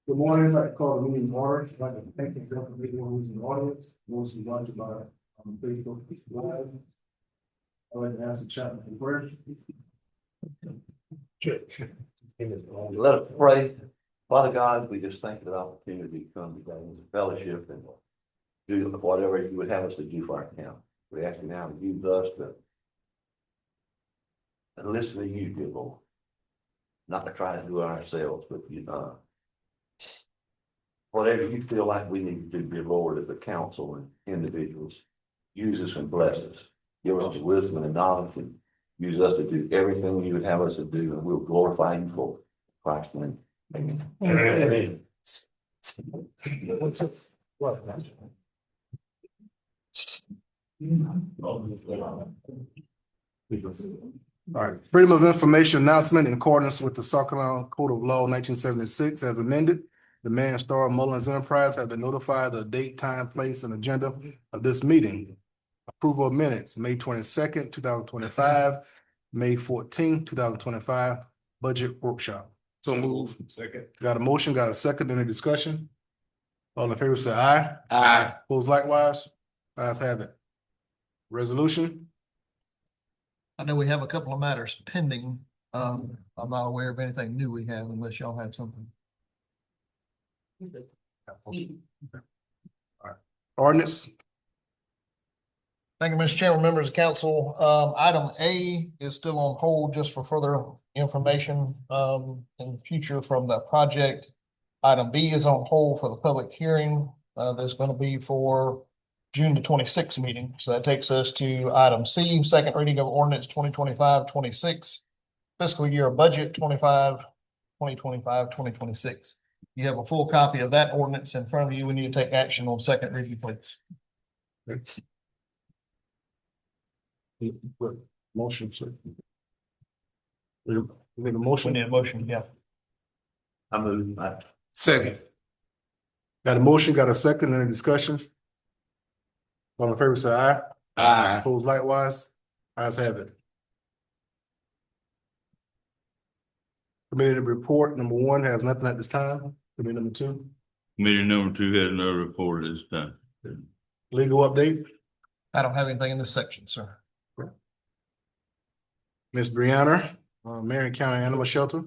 Good morning, I'd like to call the meeting to order. I'd like to thank everyone who's in the audience, those who watch by Facebook Live. I'd like to ask the chaplain for prayer. Let us pray. Father God, we just thank you for the opportunity to come today in fellowship and do whatever you would have us to do for our town. We ask you now to use us to listen to you, dear Lord. Not to try to do it ourselves, but whatever you feel like we need to do, dear Lord, as a council and individuals, use us and bless us. Give us the wisdom and knowledge and use us to do everything you would have us to do, and we'll glorify you for Christ's name. Amen. Amen. All right, Freedom of Information announcement in accordance with the South Carolina Code of Law 1976 as amended. The Man Star Mullins Enterprise has been notified of the date, time, place, and agenda of this meeting. Approval of minutes, May 22nd, 2025, May 14th, 2025, budget workshop. So move. Second. Got a motion, got a second, any discussion? All in favor say aye. Aye. Opposed likewise? Ayes have it. Resolution? I know we have a couple of matters pending. I'm not aware of anything new we have unless y'all have something. All right. Ordinance? Thank you, Mr. Chairman, members of council. Item A is still on hold just for further information in the future from the project. Item B is on hold for the public hearing. There's going to be for June the 26th meeting. So that takes us to item C, second reading of ordinance 2025-26, fiscal year budget 2025-2026. You have a full copy of that ordinance in front of you. We need to take action on second reading, please. Motion, sir. We need a motion? We need a motion, yeah. I move that. Second. Got a motion, got a second, any discussion? All in favor say aye. Aye. Opposed likewise? Ayes have it. Committee report number 1 has nothing at this time. Committee number 2. Committee number 2 has no report at this time. Legal update. I don't have anything in this section, sir. Ms. Brianna, Marion County Animal Shelter.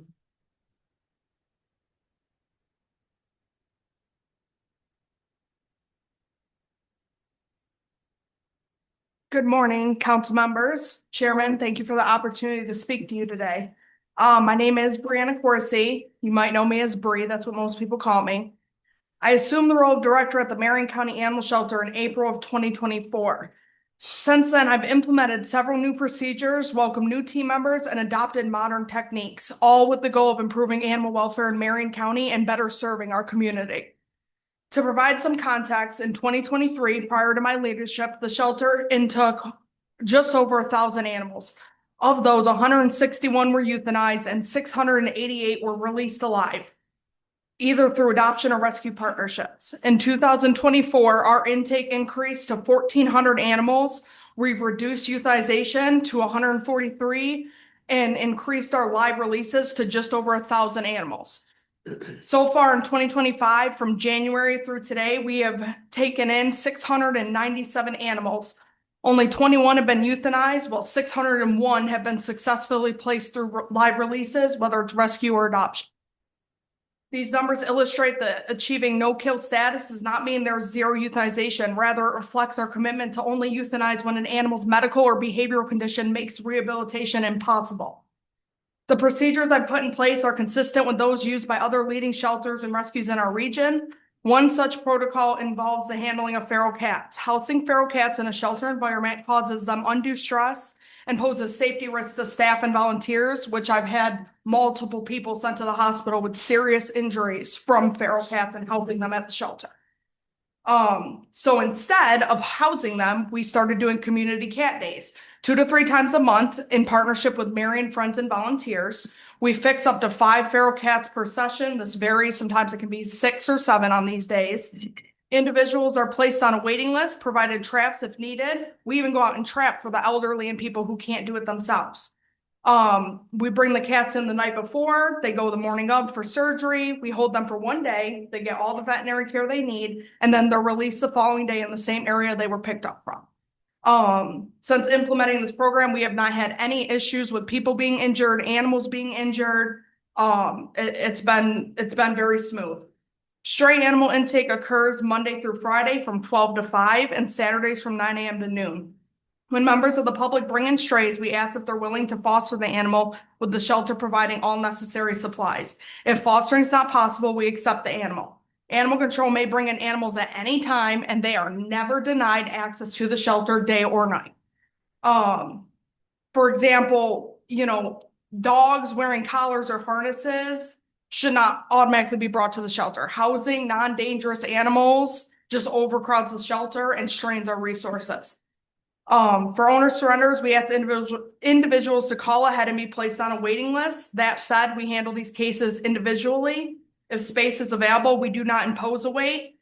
Good morning, council members, chairman. Thank you for the opportunity to speak to you today. My name is Brianna Corsi. You might know me as Bree. That's what most people call me. I assumed the role of director at the Marion County Animal Shelter in April of 2024. Since then, I've implemented several new procedures, welcomed new team members, and adopted modern techniques, all with the goal of improving animal welfare in Marion County and better serving our community. To provide some context, in 2023, prior to my leadership, the shelter intook just over 1,000 animals. Of those, 161 were euthanized and 688 were released alive, either through adoption or rescue partnerships. In 2024, our intake increased to 1,400 animals. We've reduced euthanization to 143 and increased our live releases to just over 1,000 animals. So far in 2025, from January through today, we have taken in 697 animals. Only 21 have been euthanized, while 601 have been successfully placed through live releases, whether it's rescue or adoption. These numbers illustrate that achieving no-kill status does not mean there's zero euthanization. Rather, it reflects our commitment to only euthanize when an animal's medical or behavioral condition makes rehabilitation impossible. The procedures I've put in place are consistent with those used by other leading shelters and rescues in our region. One such protocol involves the handling of feral cats. Housing feral cats in a shelter environment causes them undue stress and poses safety risks to staff and volunteers, which I've had multiple people sent to the hospital with serious injuries from feral cats and helping them at the shelter. So instead of housing them, we started doing community cat days 2 to 3 times a month in partnership with Marion friends and volunteers. We fix up to 5 feral cats per session. This varies. Sometimes it can be 6 or 7 on these days. Individuals are placed on a waiting list, provided traps if needed. We even go out and trap for the elderly and people who can't do it themselves. We bring the cats in the night before, they go the morning of for surgery, we hold them for 1 day, they get all the veterinary care they need, and then they're released the following day in the same area they were picked up from. Since implementing this program, we have not had any issues with people being injured, animals being injured. It's been very smooth. Stray animal intake occurs Monday through Friday from 12 to 5 and Saturdays from 9 a.m. to noon. When members of the public bring in strays, we ask if they're willing to foster the animal, with the shelter providing all necessary supplies. If fostering is not possible, we accept the animal. Animal control may bring in animals at any time, and they are never denied access to the shelter day or night. For example, dogs wearing collars or harnesses should not automatically be brought to the shelter. Housing non-dangerous animals just overcrowds the shelter and strains our resources. For owner surrenders, we ask individuals to call ahead and be placed on a waiting list. That said, we handle these cases individually. If space is available, we do not impose a wait.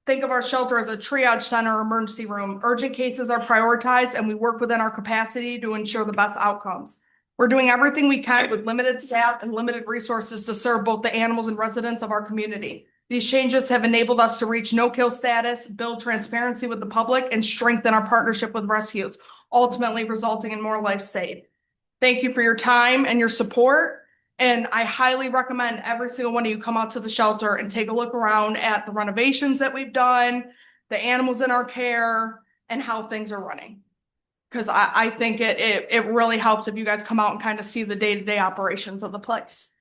Think of our shelter as a triage center or emergency room. Urgent cases are prioritized, and we work within our capacity to ensure the best outcomes. We're doing everything we can with limited staff and limited resources to serve both the animals and residents of our community. These changes have enabled us to reach no-kill status, build transparency with the public, and strengthen our partnership with rescues, ultimately resulting in more lives saved. Thank you for your time and your support. And I highly recommend every single one of you come out to the shelter and take a look around at the renovations that we've done, the animals in our care, and how things are running. Because I think it really helps if you guys come out and kind of see the day-to-day operations of the place.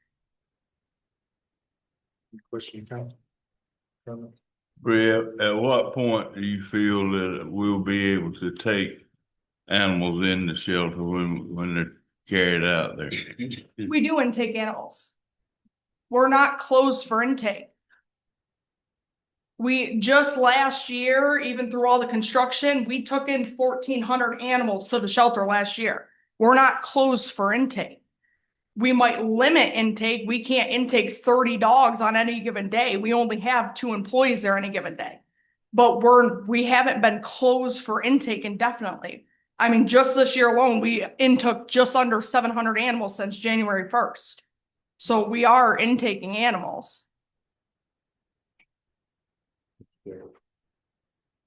Question, Council? Bree, at what point do you feel that we'll be able to take animals in the shelter when they're carried out there? We do intake animals. We're not closed for intake. We just last year, even through all the construction, we took in 1,400 animals to the shelter last year. We're not closed for intake. We might limit intake. We can't intake 30 dogs on any given day. We only have 2 employees there any given day. But we haven't been closed for intake indefinitely. I mean, just this year alone, we intook just under 700 animals since January 1st. So we are intaking animals.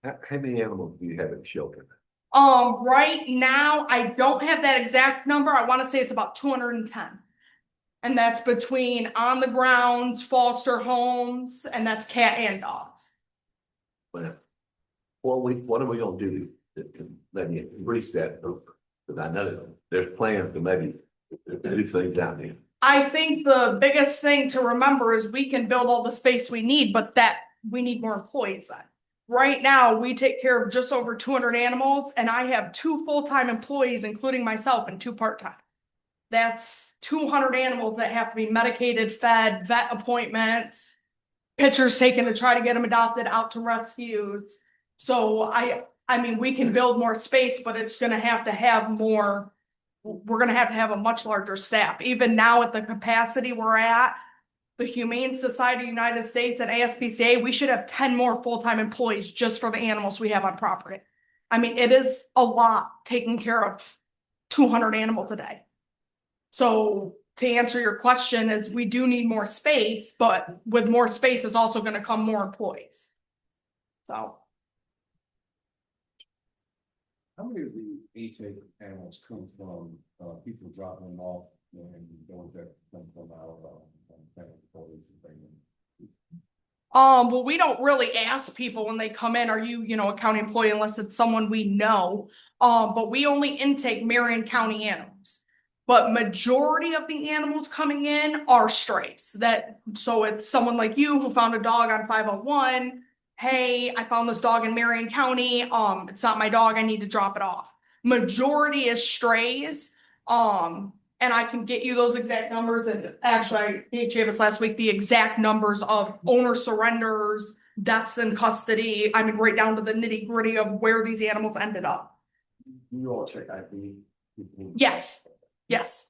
How many animals do you have at the shelter? Right now, I don't have that exact number. I want to say it's about 210. And that's between on the grounds, foster homes, and that's cat and dogs. Well, what are we gonna do to maybe increase that? Because I know there's plans to maybe do things down there. I think the biggest thing to remember is we can build all the space we need, but that we need more employees then. Right now, we take care of just over 200 animals, and I have 2 full-time employees, including myself, and 2 part-time. That's 200 animals that have to be medicated, fed, vet appointments, pictures taken to try to get them adopted out to rescues. So I mean, we can build more space, but it's going to have more. We're going to have a much larger staff. Even now at the capacity we're at, the Humane Society of the United States and ASPCA, we should have 10 more full-time employees just for the animals we have on property. I mean, it is a lot taking care of 200 animals a day. So to answer your question is we do need more space, but with more space is also going to come more employees. So. How many of the intake animals come from people dropping them off and those that come from our employees and things? Well, we don't really ask people when they come in, are you, a county employee, unless it's someone we know. But we only intake Marion County animals. But majority of the animals coming in are strays. So it's someone like you who found a dog on 501. Hey, I found this dog in Marion County. It's not my dog. I need to drop it off. Majority is strays. And I can get you those exact numbers. And actually, I gave Chavis last week the exact numbers of owner surrenders, deaths in custody. I mean, right down to the nitty gritty of where these animals ended up. You all check ID? Yes. Yes.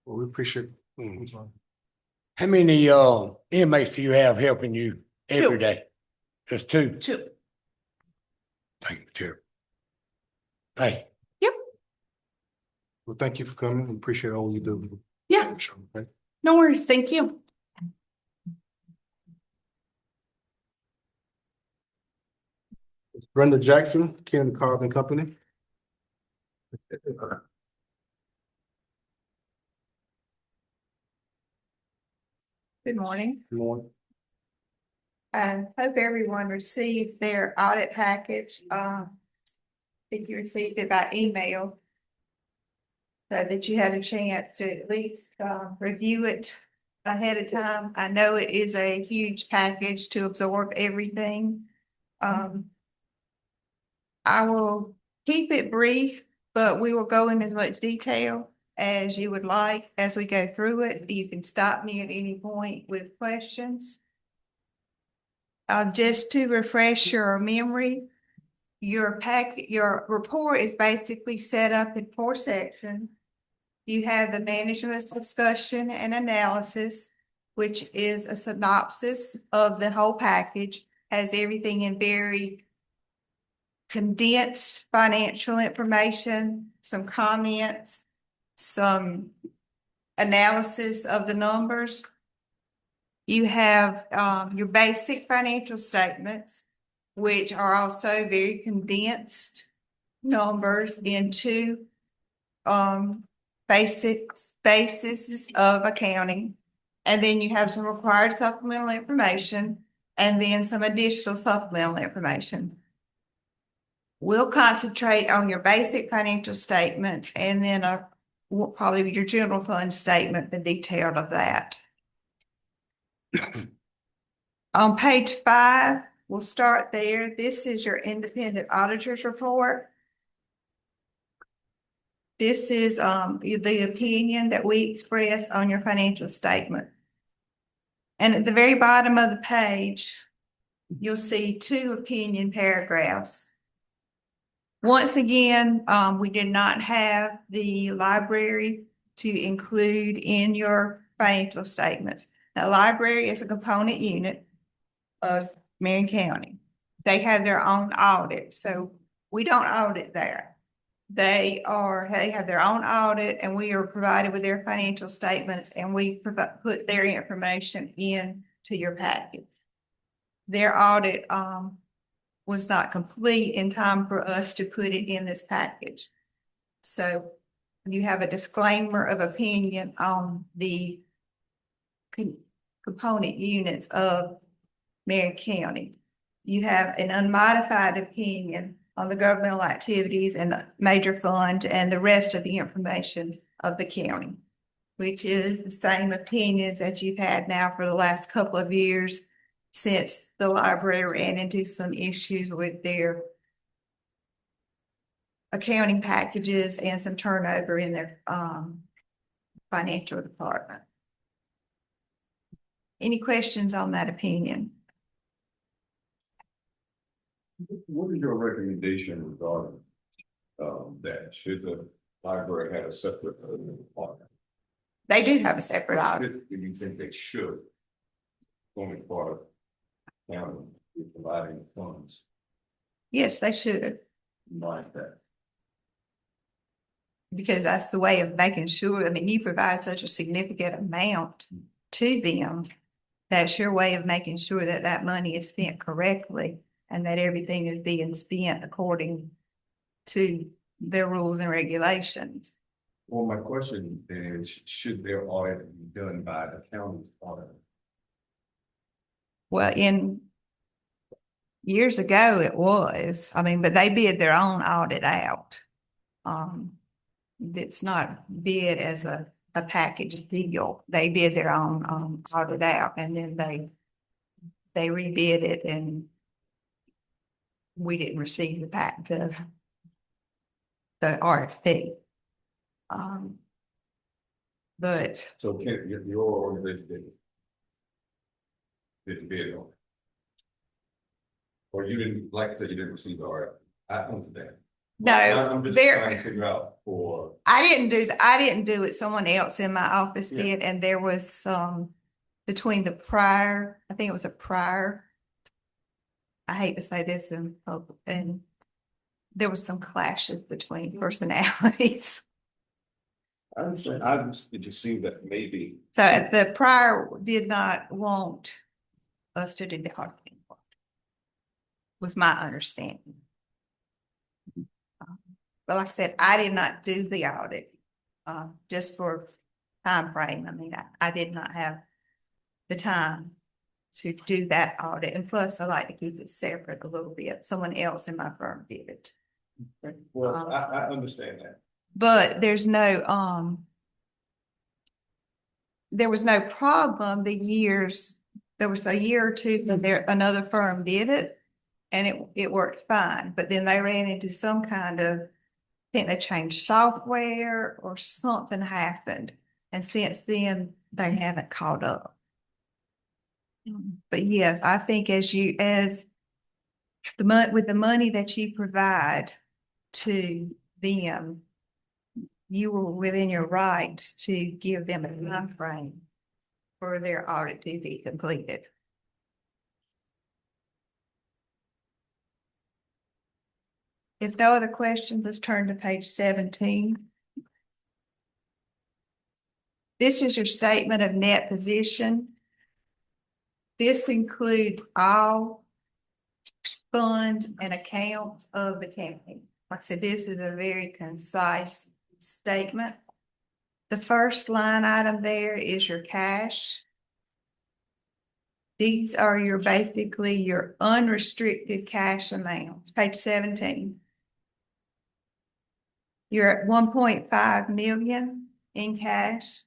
Well, we appreciate. How many inmates do you have helping you every Two. day? Just 2? 2. Thank you, Chair. Thank you. Well, thank you for coming. We appreciate all you do. Yeah. Okay. No worries. Thank you. Brenda Jackson, Ken Carbon Company. Good morning. Good morning. I hope everyone received their audit package. If you received it by email. So that you had a chance to at least review it ahead of time. I know it is a huge package to absorb everything. I will keep it brief, but we will go in as much detail as you would like as we go through it. You can stop me at any point with questions. Just to refresh your memory, your report is basically set up in 4 sections. You have the management's discussion and analysis, which is a synopsis of the whole package, has everything in very condensed financial information, some comments, some analysis of the numbers. You have your basic financial statements, which are also very condensed numbers into basis of accounting. And then you have some required supplemental information and then some additional supplemental information. We'll concentrate on your basic financial statements and then probably your general fund statement, the detail of that. On page 5, we'll start there. This is your independent auditor's report. This is the opinion that we express on your financial statement. And at the very bottom of the page, you'll see 2 opinion paragraphs. Once again, we did not have the library to include in your financial statements. Now, library is a component unit of Marion County. They have their own audit, so we don't audit there. They have their own audit, and we are provided with their financial statements, and we put their information in to your package. Their audit was not complete in time for us to put it in this package. So you have a disclaimer of opinion on the component units of Marion County. You have an unmodified opinion on the governmental activities and the major fund and the rest of the information of the county, which is the same opinions that you've had now for the last couple of years since the library ran into some issues with their accounting packages and some turnover in their financial department. Any questions on that opinion? What is your recommendation regarding that? Should the library have a separate department? They do have a separate audit. Do you think they should? Going part of county providing funds Yes, they should, like that. because that's the way of making sure. I mean, you provide such a significant amount to them. That's your way of making sure that that money is spent correctly and that everything is being spent according to their rules and regulations. Well, my question is, should their audit be done by the county's auditor? Well, in years ago, it was, I mean, but they bid their own audit out. It's not bid as a package deal. They bid their own audit out, and then they rebid it, and we didn't receive the RFP. But So can your organization didn't bid on it? Or you didn't, like I said, you didn't receive the RFP? I understand. no, I'm just trying to figure out for. I didn't do it. Someone else in my office did, and there was some between the prior, I think it was a prior. I hate to say this and there was some clashes between personalities. I understand, I just see that maybe. So the prior did not want us to do the audit anymore. Was my understanding. But like I said, I did not do the audit, just for time frame. I mean, I did not have the time to do that audit. And plus, I like to keep it separate a little bit. Someone else in my firm did it. Well, I understand that. But there was no problem there was a year or two that another firm did it and it worked fine. But then they ran into some kind of, I think they changed software or something happened. And since then, they haven't caught up. But yes, I think with the money that you provide to them, you were within your rights to give them a time frame for their audit to be completed. If no other questions, let's turn to page 17. This is your statement of net position. This includes all funds and accounts of the county. Like I said, this is a very concise statement. The first line item there is your cash. These are basically your unrestricted cash amounts, page 17. You're at 1.5 million in cash.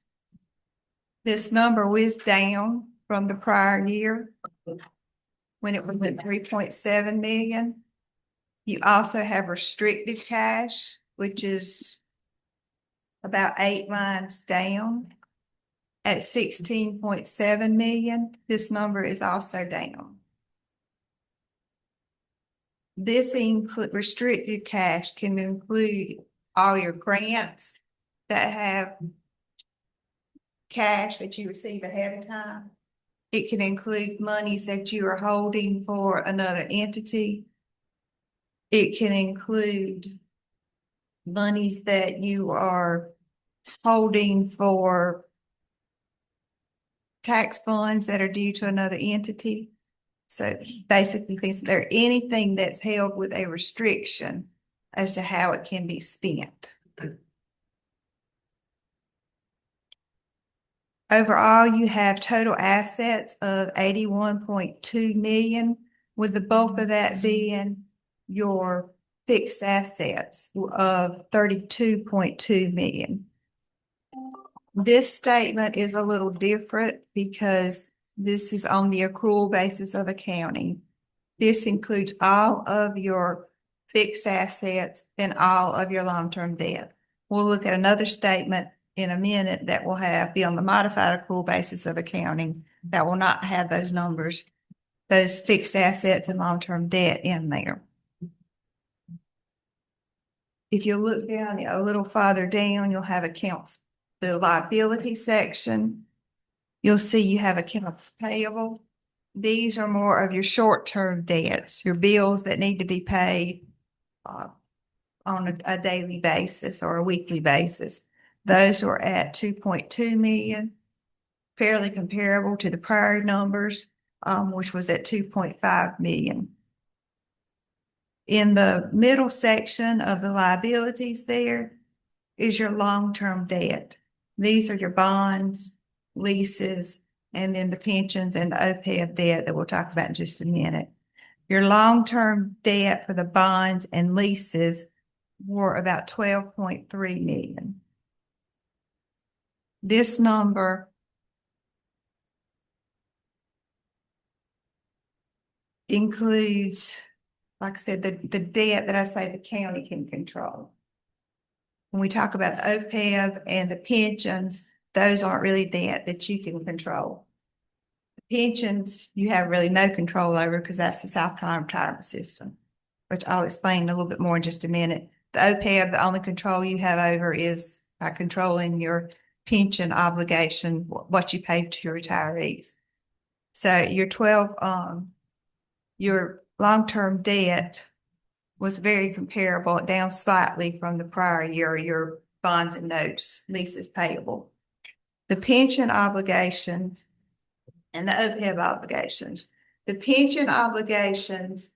This number was down from the prior year when it was at 3.7 million. You also have restricted cash, which is about 8 lines down at 16.7 million. This number is also down. This restricted cash can include all your grants that have cash that you receive ahead of time. It can include monies that you are holding for another entity. It can include monies that you are holding for tax funds that are due to another entity. So basically, anything that's held with a restriction as to how it can be spent. Overall, you have total assets of 81.2 million, with the bulk of that being your fixed assets of 32.2 million. This statement is a little different because this is on the accrual basis of accounting. This includes all of your fixed assets and all of your long-term debt. We'll look at another statement in a minute that will be on the modified accrual basis of accounting that will not have those numbers, those fixed assets and long-term debt in there. If you look down a little farther down, you'll have accounts, the liability section. You'll see you have accounts payable. These are more of your short-term debts, your bills that need to be paid on a daily basis or a weekly basis. Those were at 2.2 million, fairly comparable to the prior numbers, which was at 2.5 million. In the middle section of the liabilities there is your long-term debt. These are your bonds, leases, and then the pensions and the OPEB debt that we'll talk about in just a minute. Your long-term debt for the bonds and leases were about 12.3 million. This number includes, like I said, the debt that I say the county can control. When we talk about the OPEB and the pensions, those aren't really debt that you can control. The pensions, you have really no control over because that's the South Carolina retirement system, which I'll explain a little bit more in just a minute. The OPEB, the only control you have over is by controlling your pension obligation, what you pay to your retirees. So your long-term debt was very comparable, down slightly from the prior year, your bonds and notes, leases payable. The pension obligations and the OPEB obligations. The pension obligations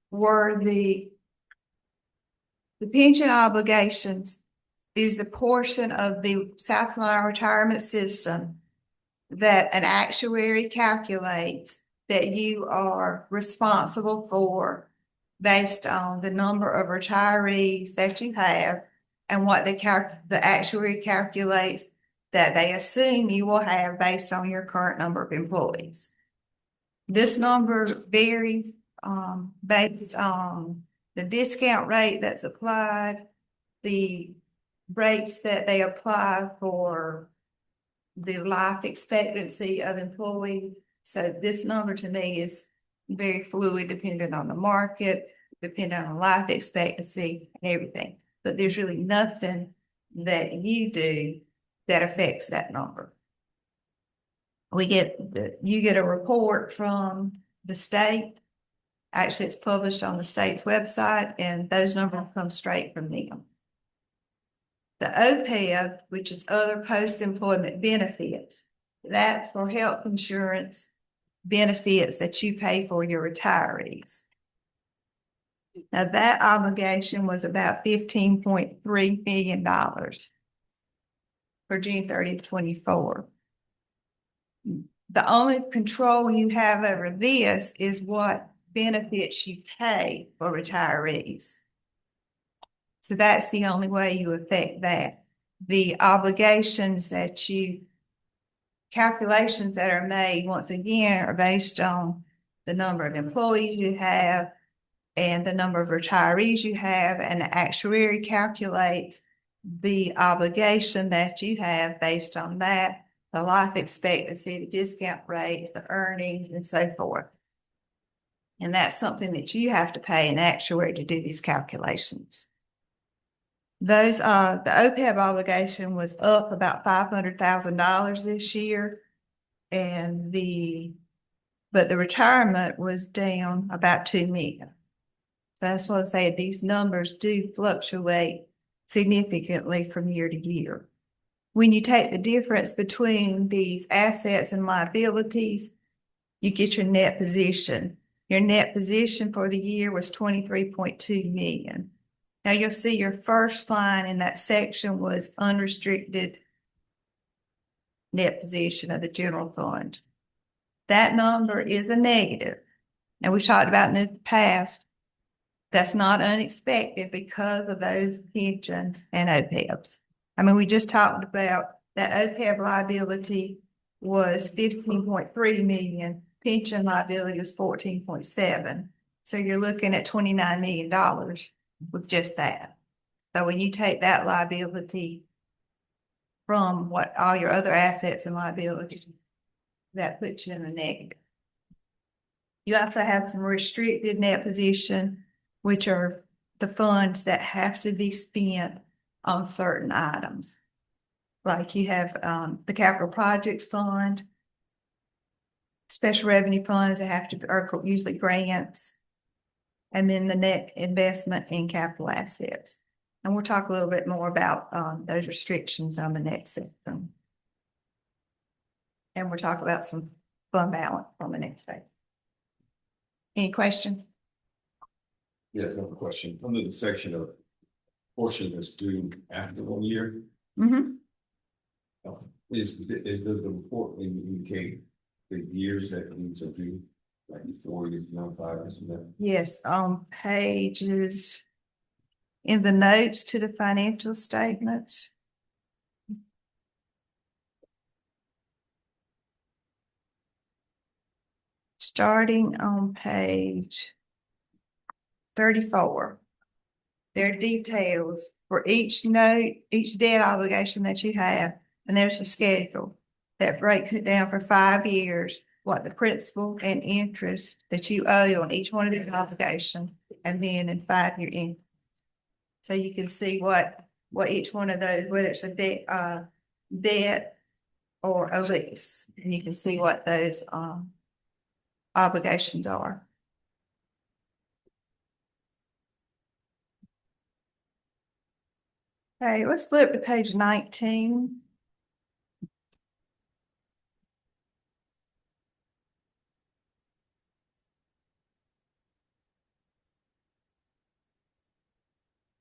were the pension obligations is the portion of the South Carolina retirement system that an actuary calculates that you are responsible for based on the number of retirees that you have and what the actuary calculates that they assume you will have based on your current number of employees. This number varies based on the discount rate that's applied, the rates that they apply for the life expectancy of employees. So this number to me is very fluid, depending on the market, depending on life expectancy and everything. But there's really nothing that you do that affects that number. You get a report from the state. Actually, it's published on the state's website, and those numbers come straight from them. The OPEB, which is other post-employment benefits, that's for health insurance benefits that you pay for your retirees. Now, that obligation was about $15.3 million for June 30th, 24. The only control you have over this is what benefits you pay for retirees. So that's the only way you affect that. The obligations that calculations that are made, once again, are based on the number of employees you have and the number of retirees you have, and the actuary calculates the obligation that you have based on that, the life expectancy, the discount rates, the earnings, and so forth. And that's something that you have to pay an actuary to do these calculations. The OPEB obligation was up about $500,000 this year, but the retirement was down about $2 million. So that's what I say, these numbers do fluctuate significantly from year to year. When you take the difference between these assets and liabilities, you get your net position. Your net position for the year was $23.2 million. Now you'll see your first line in that section was unrestricted net position of the general fund. That number is a negative. And we talked about in the past, that's not unexpected because of those pensions and OPEBs. I mean, we just talked about that OPEB liability was $15.3 million. Pension liability was $14.7. So you're looking at $29 million with just that. So when you take that liability from what all your other assets and liabilities, that puts you in a negative. You also have some restricted net position, which are the funds that have to be spent on certain items. Like you have the capital projects fund, special revenue funds that are usually grants, and then the net investment in capital assets. And we'll talk a little bit more about those restrictions on the next section. And we'll talk about some fund balance on the next page. Any questions? Yes, I have a question. Under the section of portion that's due after 1 year, Mm-hmm. does the report indicate the years that these are due, like 4 years, 5 years, and that? Yes, on pages in the notes to the financial statements. Starting on page 34. There are details for each note, each debt obligation that you have, and there's a schedule that breaks it down for 5 years, what the principal and interest that you owe on each one of these obligations, and then in 5-year increments. So you can see what each one of those, whether it's a debt or a lease, and you can see what those obligations are. Okay, let's flip to page 19.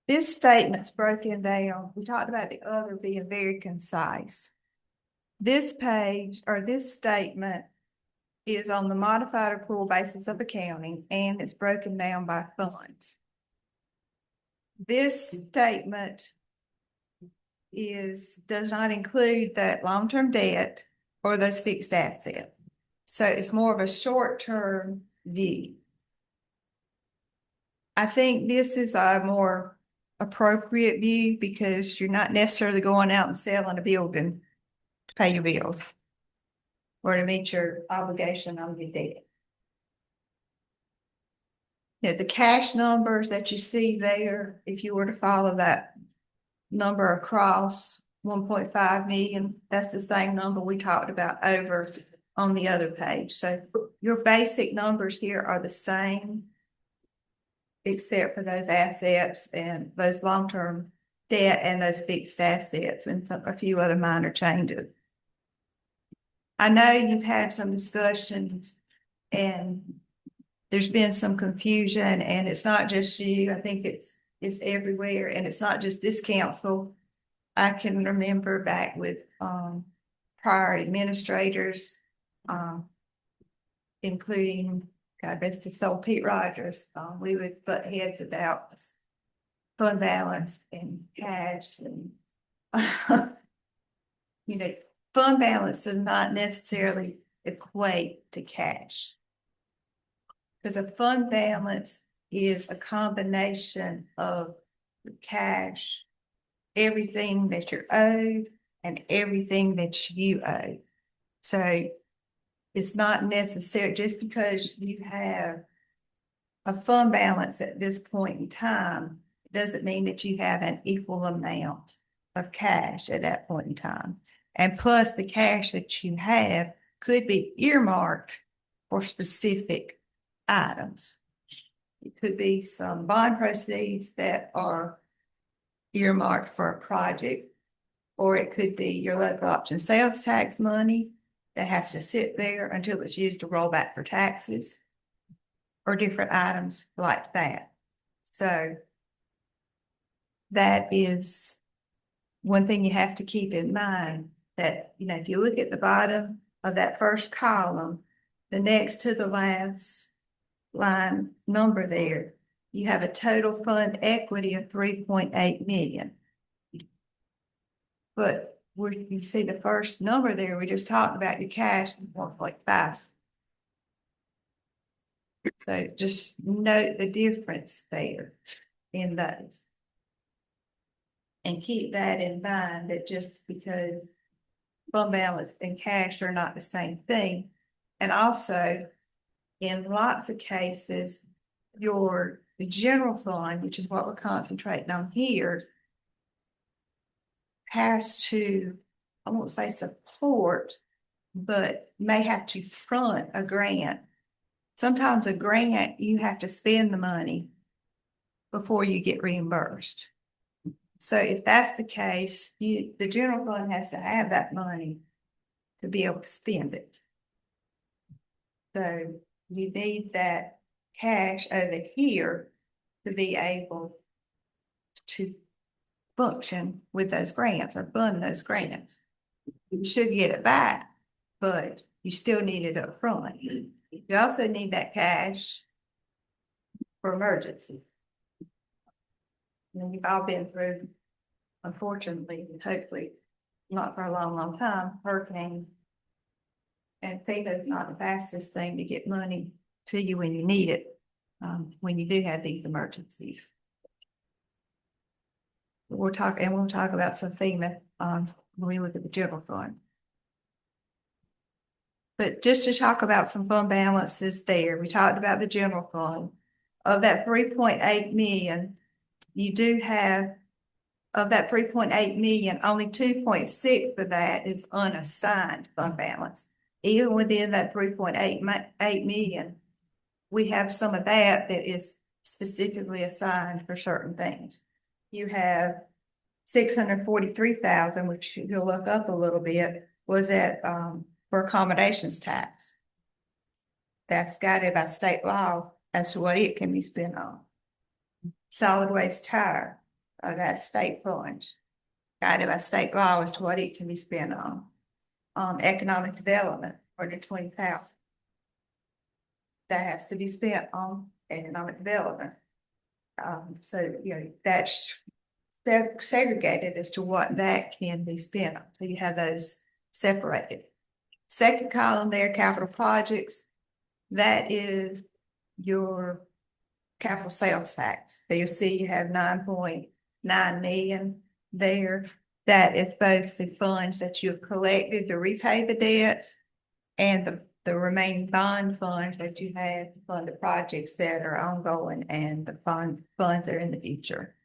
This statement's broken down. We talked about the other being very concise. This page or this statement is on the modified accrual basis of accounting, and it's broken down by funds. This statement does not include that long-term debt or those fixed assets. So it's more of a short-term view. I think this is a more appropriate view because you're not necessarily going out and selling a building to pay your bills or to meet your obligation on the debt. Yeah, the cash numbers that you see there, if you were to follow that number across 1.5 million, that's the same number we talked about over on the other page. So your basic numbers here are the same, except for those assets and those long-term debt and those fixed assets and a few other minor changes. I know you've had some discussions and there's been some confusion, and it's not just you. I think it's everywhere, and it's not just this council. I can remember back with prior administrators, including, God rest his soul, Pete Rogers. We would butt heads about fund balance and cash, and fund balance does not necessarily equate to cash. Because a fund balance is a combination of cash, everything that you're owed, and everything that you owe. So it's not necessary just because you have a fund balance at this point in time, it doesn't mean that you have an equal amount of cash at that point in time. And plus, the cash that you have could be earmarked for specific items. It could be some bond proceeds that are earmarked for a project, or it could be your local option sales tax money that has to sit there until it's used to roll back for taxes, or different items like that. So that is one thing you have to keep in mind, that, if you look at the bottom of that first column, the next to the last line number there, you have a total fund equity of 3.8 million. But where you see the first number there, we just talked about your cash 1.5. So just note the difference there in those. And keep that in mind, that just because fund balance and cash are not the same thing. And also, in lots of cases, the general fund, which is what we're concentrating on here, has to, I won't say support, but may have to front a grant. Sometimes a grant, you have to spend the money before you get reimbursed. So if that's the case, the general fund has to have that money to be able to spend it. So you need that cash over here to be able to function with those grants or fund those grants. You should get it back, but you still need it up front. You also need that cash for emergencies. And you've all been through, unfortunately, hopefully not for a long, long time, hurricane. And FEMA is not the fastest thing to get money to you when you need it, when you do have these emergencies. We'll talk about some FEMA when we look at the general fund. But just to talk about some fund balances there, we talked about the general fund. Of that 3.8 million, you do have, of that 3.8 million, only 2.6 of that is unassigned fund balance. Even within that 3.8 million, we have some of that is specifically assigned for certain things. You have $643,000, which you'll look up a little bit, was at, for accommodations tax. That's guided by state law as to what it can be spent on. Solid waste tire, that's state funds, guided by state law as to what it can be spent on. Economic development, $120,000. That has to be spent on economic development. So, you know, that's segregated as to what that can be spent on. So you have those separated. Second column there, capital projects, that is your capital sales tax. So you'll see you have 9.9 million there. That is both the funds that you have collected to repay the debts and the remaining bond funds that you have to fund the projects that are ongoing and the funds that are in the future.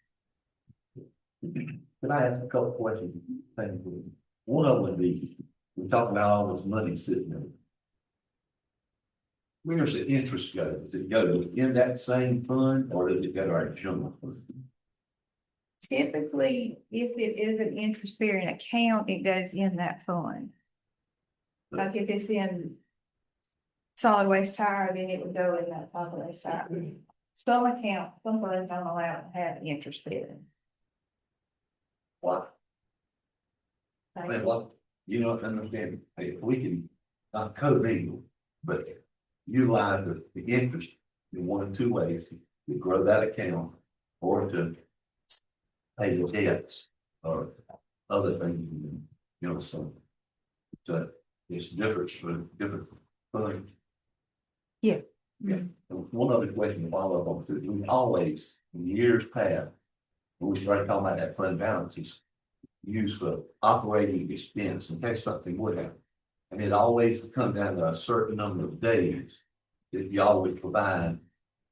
Can I ask a couple questions? Thank you. One of them would be, we're talking about all this money sitting there. Where's the interest go? Does it go in that same fund or does it go to our general fund? Typically, if it is an interest-bearing account, it goes in that fund. Like if it's in solid waste tire, then it would go in that solid waste tire. Some accounts, some funds don't allow it to have interest bearing. What? I mean, what, you don't understand, if we can, not co-mingle, but utilize the interest in one of two ways, to grow that account or to pay your debts or other things, you know, so it's different for different funds. Yeah. Yeah. One other question to follow up on, too, we always, in years past, when we started talking about that fund balances, used for operating expense in case something would happen. And it always comes down to a certain number of days that y'all would provide.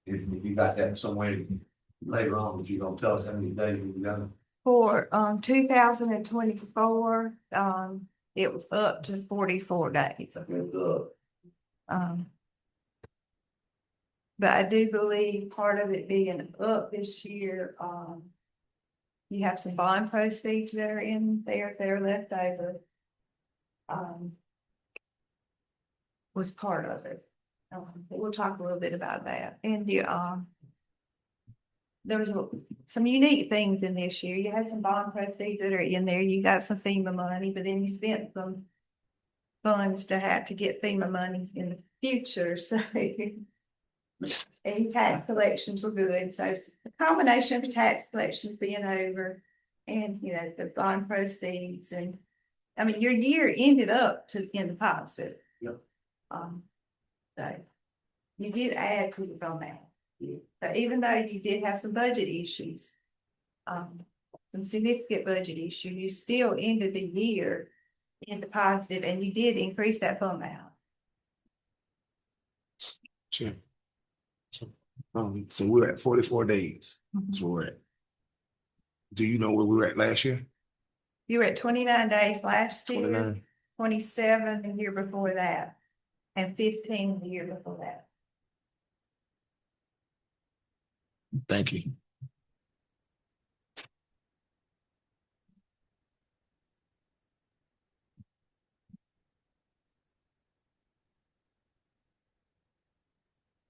If you got that somewhere later on, that you're gonna tell us how many days you've done. For 2024, it was up to 44 days. But I do believe part of it being up this year, you have some bond proceeds that are in there that are left over. Was part of it. We'll talk a little bit about that. And there was some unique things in this year. You had some bond proceeds that are in there. You got some FEMA money, but then you spent some funds to have to get FEMA money in the future. So and tax collections were good. So the combination of tax collections being over and, you know, the bond proceeds and, I mean, your year ended up in the positive. Yep. So you did add to the fund balance. So even though you did have some budget issues, some significant budget issues, you still ended the year in the positive and you did increase that fund balance. Sure. So we're at 44 days. That's where we're at. Do you know where we were at last year? You were at 29 days last year, 29. 27 the year before that, and 15 the year before that. Thank you.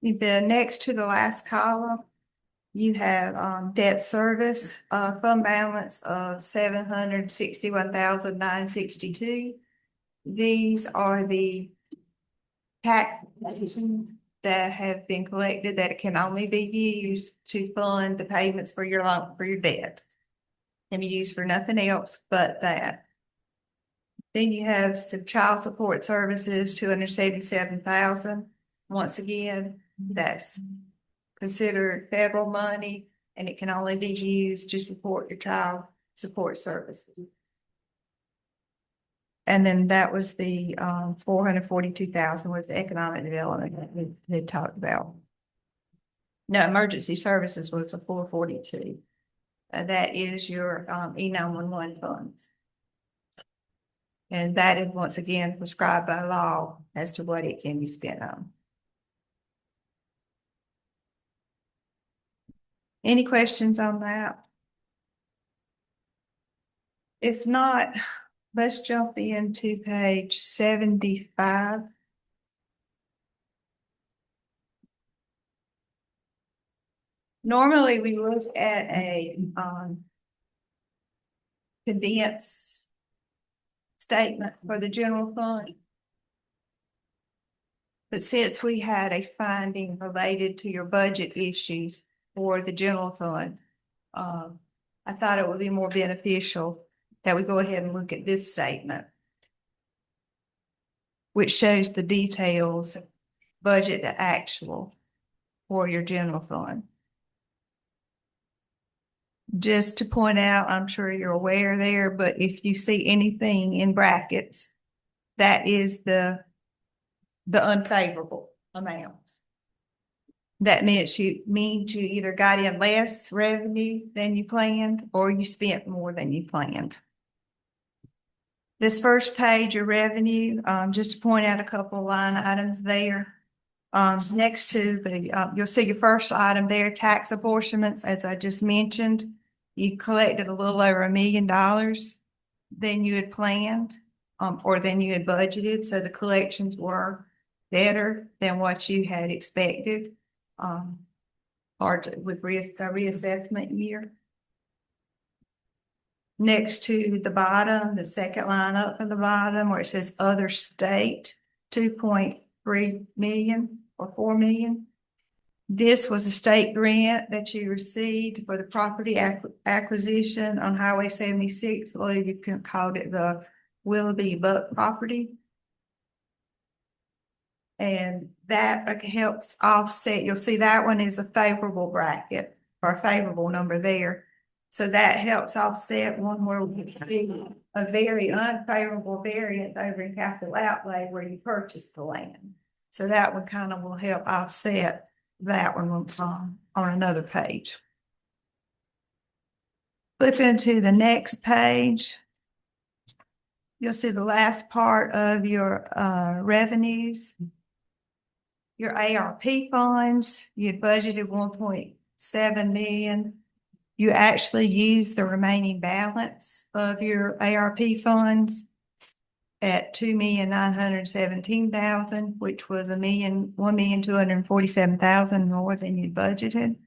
The next to the last column, you have debt service fund balance of $761,962. These are the tax that have been collected that can only be used to fund the payments for your loan, for your debt. Can be used for nothing else but that. Then you have some child support services, $277,000. Once again, that's considered federal money and it can only be used to support your child support services. And then that was the 442,000 was the economic development that we had talked about. No, emergency services was a 442. That is your E911 funds. And that is once again prescribed by law as to what it can be spent on. Any questions on that? If not, let's jump into page 75. Normally, we look at a condensed statement for the general fund. But since we had a finding related to your budget issues for the general fund, I thought it would be more beneficial that we go ahead and look at this statement, which shows the details, budget to actual for your general fund. Just to point out, I'm sure you're aware there, but if you see anything in brackets, that is the unfavorable amount. That means you either got in less revenue than you planned or you spent more than you planned. This first page of revenue, just to point out a couple of line items there. Next to the, you'll see your first item there, tax apportionments, as I just mentioned. You collected a little over $1 million than you had planned, or than you had budgeted. So the collections were better than what you had expected, with reassessment year. Next to the bottom, the second line up from the bottom where it says other state, 2.3 million or 4 million. This was a state grant that you received for the property acquisition on Highway 76. Or you can call it the Willoughby Buck property. And that helps offset. You'll see that one is a favorable bracket or a favorable number there. So that helps offset one where we see a very unfavorable variance over in capital outlay where you purchased the land. So that one kind of will help offset that one on another page. Flip into the next page. You'll see the last part of your revenues. Your ARP funds, you budgeted 1.7 million. You actually used the remaining balance of your ARP funds at 2,917,000, which was 1,247,000 more than you budgeted.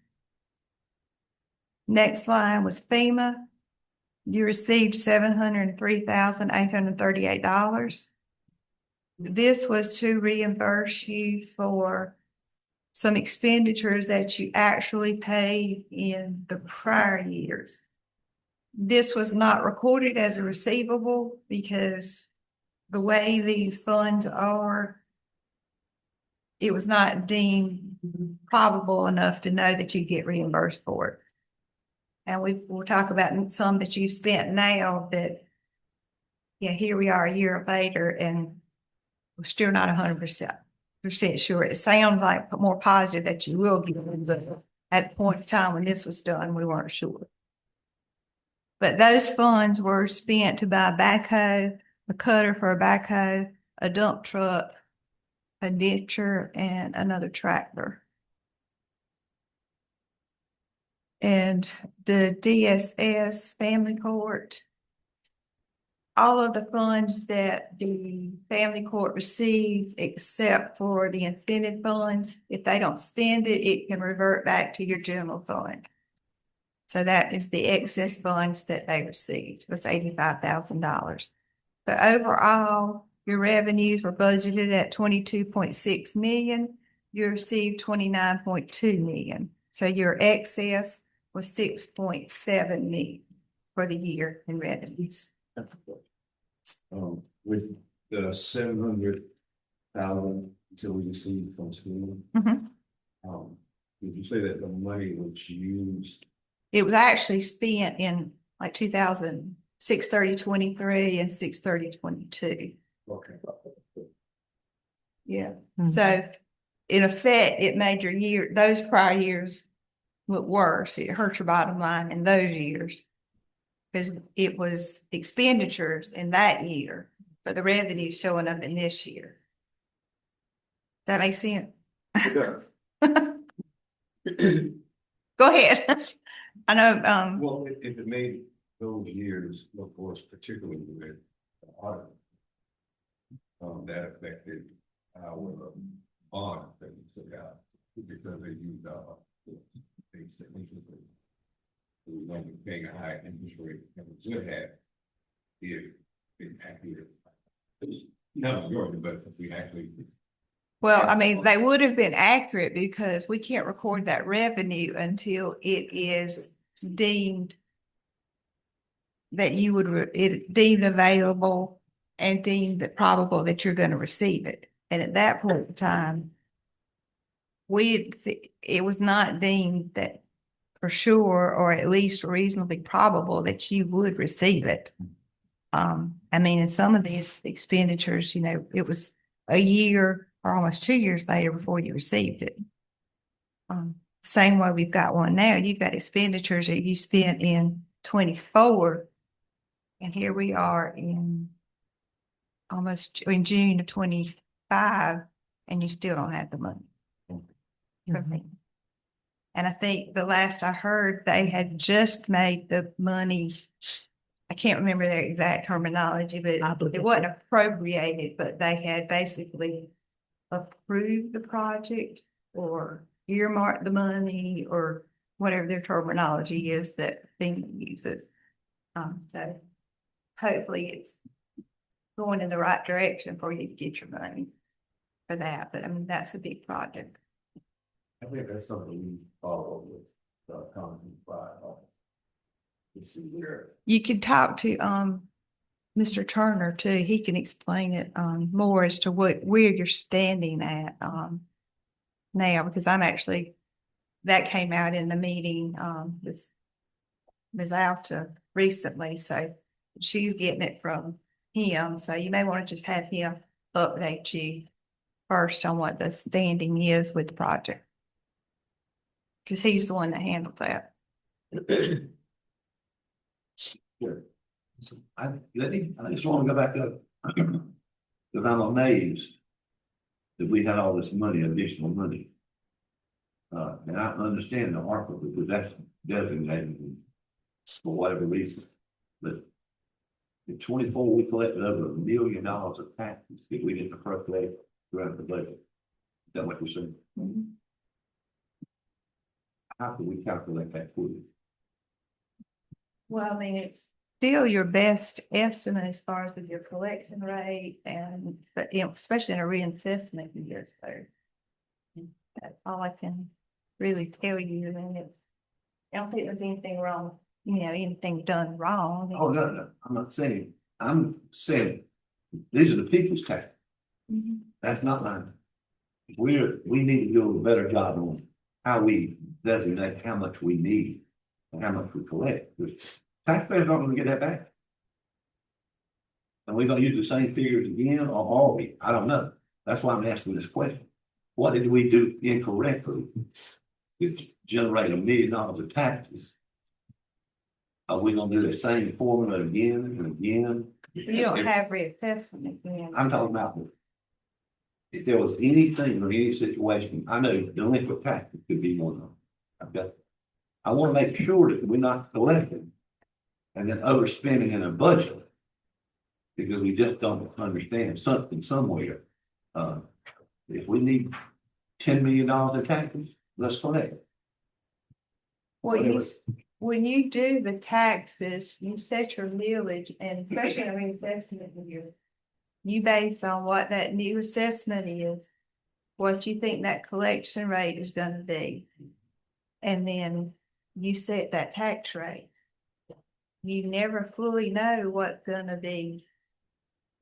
Next line was FEMA. You received $703,838. This was to reimburse you for some expenditures that you actually paid in the prior years. This was not recorded as a receivable because the way these funds are, it was not deemed probable enough to know that you get reimbursed for it. And we'll talk about some that you spent now that, yeah, here we are a year later and we're still not 100% sure. It sounds like more positive that you will get it, but at the point in time when this was done, we weren't sure. But those funds were spent to buy a backhoe, a cutter for a backhoe, a dump truck, a ditcher, and another tractor. And the DSS family court, all of the funds that the family court receives, except for the incentive funds, if they don't spend it, it can revert back to your general fund. So that is the excess funds that they received, was $85,000. So overall, your revenues were budgeted at 22.6 million. You received 29.2 million. So your excess was 6.7 million for the year in revenues. With the 700,000 until we received from school, did you say that the money was used? It was actually spent in like 6/30/23 and 6/30/22. Okay. Yeah. So in effect, it made your those prior years look worse. It hurt your bottom line in those years because it was expenditures in that year, but the revenue showing up in this year. That makes sense? It does. Go ahead. I know. Well, if it made those years, of course, particularly with the audit. That affected our bond that we took out because they used things that interest rate. We were going to be paying a high interest rate and we should have if it accurate. No, majority, but if we actually. Well, I mean, they would have been accurate because we can't record that revenue until it is deemed that you would, it deemed available and deemed that probable that you're going to receive it. And at that point in time, it was not deemed that for sure, or at least reasonably probable that you would receive it. I mean, in some of these expenditures, it was a year or almost 2 years later before you received it. Same way we've got one now. You've got expenditures that you spent in 24, and here we are in almost in June of 25, and you still don't have the money. And I think the last I heard, they had just made the money. I can't remember their exact terminology, but it wasn't appropriated, but they had basically approved the project or earmarked the money or whatever their terminology is that FEMA uses. So hopefully it's going in the right direction for you to get your money for that. But I mean, that's a big project. I think that's something we follow with content by. See where. You could talk to Mr. Turner too. He can explain it more as to where you're standing at now, because that came out in the meeting with Ms. Alta recently, so she's getting it from him. So you may want to just have him update you first on what the standing is with the project, because he's the one that handles that. Sure. So I just want to go back up. Because I'm amazed that we had all this money, additional money. And I understand the ARPA because that's designated for whatever reason. But in 24, we collected over $1 million of taxes that we didn't appropriate throughout the budget. Is that what you're saying? Mm-hmm. How can we calculate that for you? Well, I mean, it's still your best estimate as far as with your collection rate and, but especially in a reassessment year. So that's all I can really tell you. And I don't think there's anything wrong, anything done wrong. Oh, no, I'm not saying, I'm saying these are the people's tax. Mhm. That's not mine. We need to do a better job on how we designate how much we need and how much we collect. Because taxpayers aren't gonna get that back. And we're gonna use the same figures again, or are we? I don't know. That's why I'm asking this question. What did we do incorrectly to generate $1 million of taxes? Are we gonna do the same formula again and again? You don't have reassessment again. I'm talking about if there was anything or any situation, I know delinquent taxes could be one of them. I want to make sure that we're not collecting and then overspending in a budget because we just don't understand something somewhere. If we need $10 million in taxes, let's collect it. Well, when you do the taxes, you set your millage, and especially in a reassessment year, you base on what that new assessment is, what you think that collection rate is going to be. And then you set that tax rate. You never fully know what's going to be,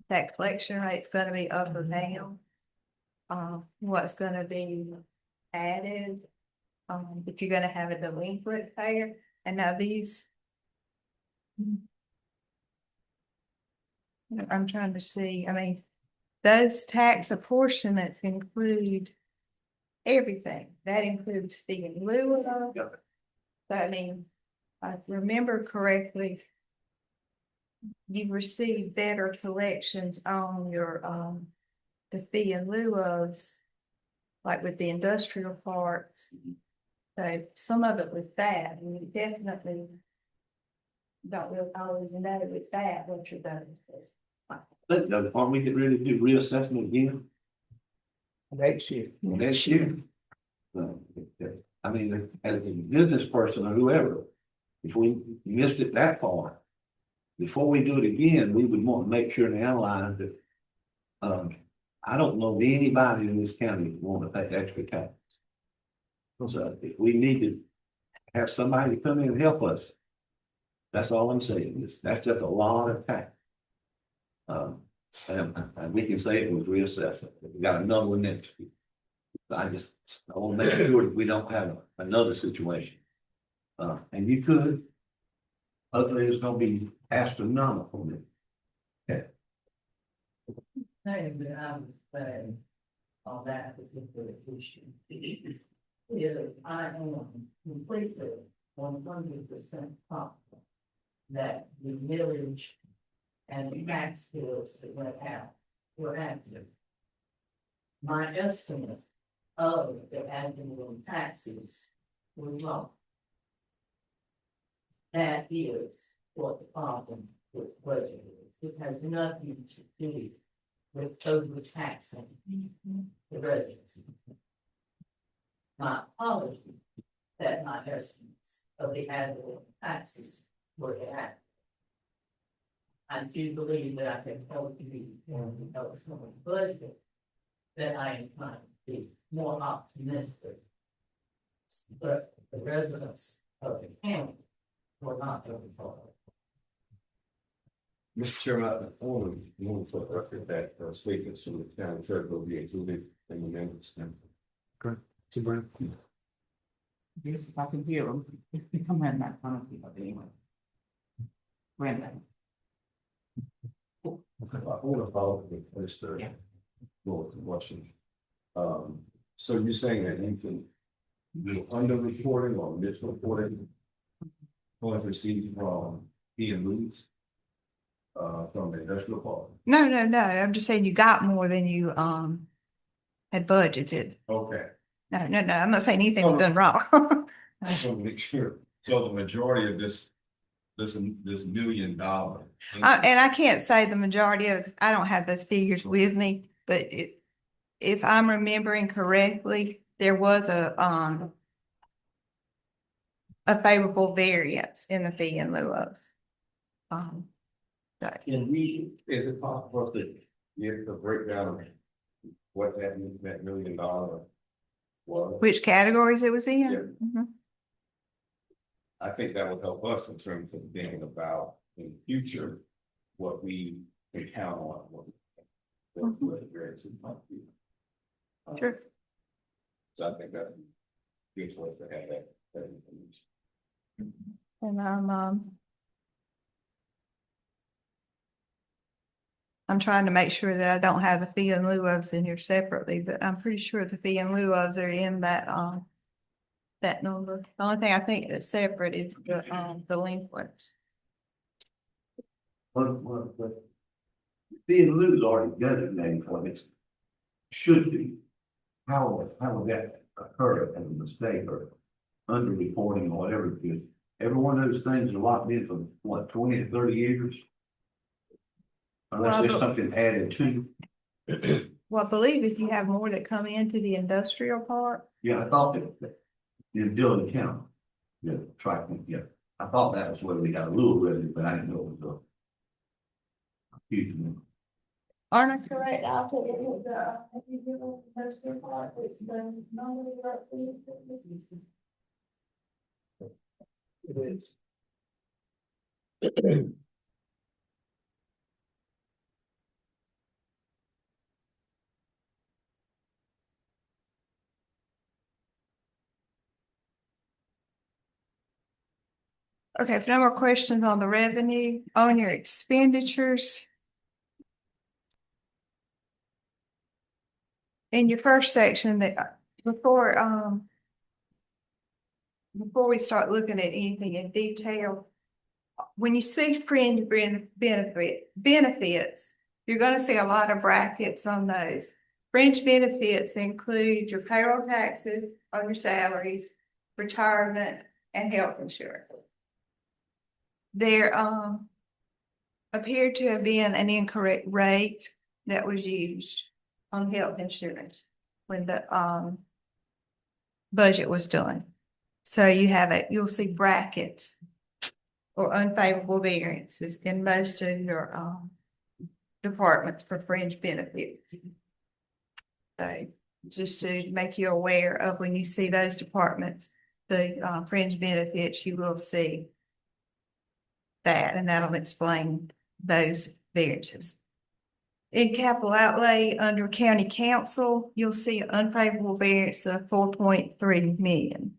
that collection rate's going to be up or down. What's going to be added, if you're going to have a delinquent payer. And now these, I'm trying to see, I mean, those tax apportionments include everything. That includes fee in lieu of. So I mean, I remember correctly, you received better collections on your the fee in lieu ofs, like with the industrial parks. So some of it was bad, and definitely don't really always know with that, what you're doing. But aren't we getting ready to do reassessment again Next year. next year? I mean, as a business person or whoever, if we missed it that far, before we do it again, we would want to make sure and analyze that. I don't know anybody in this county who want to pay extra tax. So if we need to have somebody come in and help us, that's all I'm saying. That's just a lot of tax. And we can say it was reassessment. We got another one next week. I want to make sure that we don't have another situation. And you could, otherwise it's gonna be astronomical. Thing that I would say on that particular issue is I am completely 100% confident that the millage and the tax bills that went out were active. My estimate of the annual taxes were wrong. That is what the problem with budget is. It has nothing to do with overtaxing the residents. My apology that my estimates of the annual taxes were inaccurate. I do believe that I can help you in the budget, that I am trying to be more optimistic. But the residents of the county were not going forward. Mr. Chairman, I want to move for the record that statements from the county treasurer will be included in the minutes. So Brandon. Yes, if I can hear them, I'm in that front of people anyway. Brandon. I want to follow up with Mr. North question. So you're saying that you can do under reporting or misreporting funds received from P and Lou's from the industrial park? No, I'm just saying you got more than you, had budgeted. Okay. No, I'm not saying anything was done wrong. I just want to make sure. So the majority of this $1 million. And I can't say the majority of, I don't have those figures with me, but if I'm remembering correctly, there was a favorable variance in the fee in lieu of. Is it possible for us to get the breakdown of what that $1 million was? Which categories it was in? Yeah. Mhm. I think that would help us in terms of thinking about in the future, what we can count on. What variances might be. Sure. So I think that gives us to have that information. And I'm trying to make sure that I don't have the fee in lieu ofs in here separately, but I'm pretty sure the fee in lieu ofs are in that, that number. The only thing I think that's separate is the, delinquents. But the Lou's already designated what it should be. How would that occur as a mistake or under reporting or whatever? Because every one of those things are locked in for what, 20 to 30 years? Unless there's something added to. Well, I believe if you have more that come into the industrial park, Yeah, I thought that in Dillon County. Yeah, I thought that was where we got a little revenue, but I didn't know it was a huge number. aren't I correct? I'll put it with the, if you do the industrial park, it's the number of It is. Okay, if no more questions on the revenue, on your expenditures. In your first section that before we start looking at anything in detail, when you see fringe benefits, you're going to see a lot of brackets on those. Fringe benefits include your payroll taxes on your salaries, retirement, and health insurance. There, appeared to have been an incorrect rate that was used on health insurance when the, budget was done. So you'll see brackets or unfavorable variances in most of your, departments for fringe benefits. So just to make you aware of when you see those departments, the, fringe benefits, you will see that, and that'll explain those variances. In capital outlay under county council, you'll see an unfavorable variance of 4.3 million.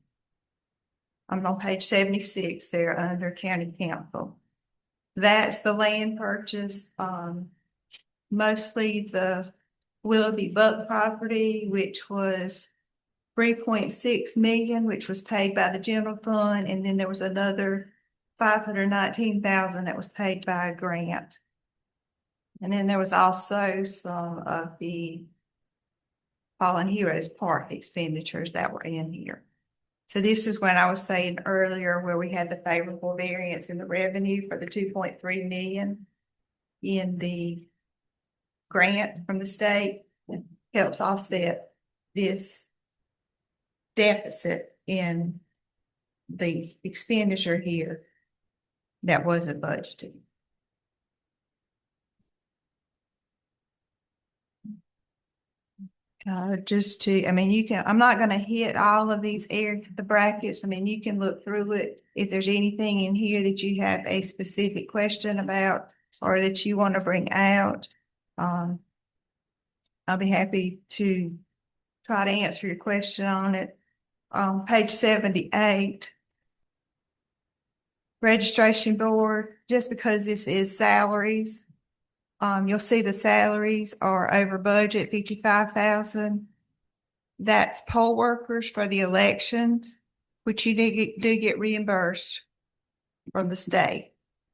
I'm on page 76 there under county council. That's the land purchase, mostly the Willoughby Buck property, which was 3.6 million, which was paid by the general fund, and then there was another 519,000 that was paid by a grant. And then there was also some of the Fallen Heroes Park expenditures that were in here. So this is when I was saying earlier where we had the favorable variance in the revenue for the 2.3 million in the grant from the state, helps offset this deficit in the expenditure here that wasn't budgeted. Just to, I mean, I'm not gonna hit all of these the brackets. I mean, you can look through it. If there's anything in here that you have a specific question about or that you want to bring out, I'll be happy to try to answer your question on it. Page 78, registration board, just because this is salaries, you'll see the salaries are over budget, 55,000. That's poll workers for the elections, which you do get reimbursed from the state.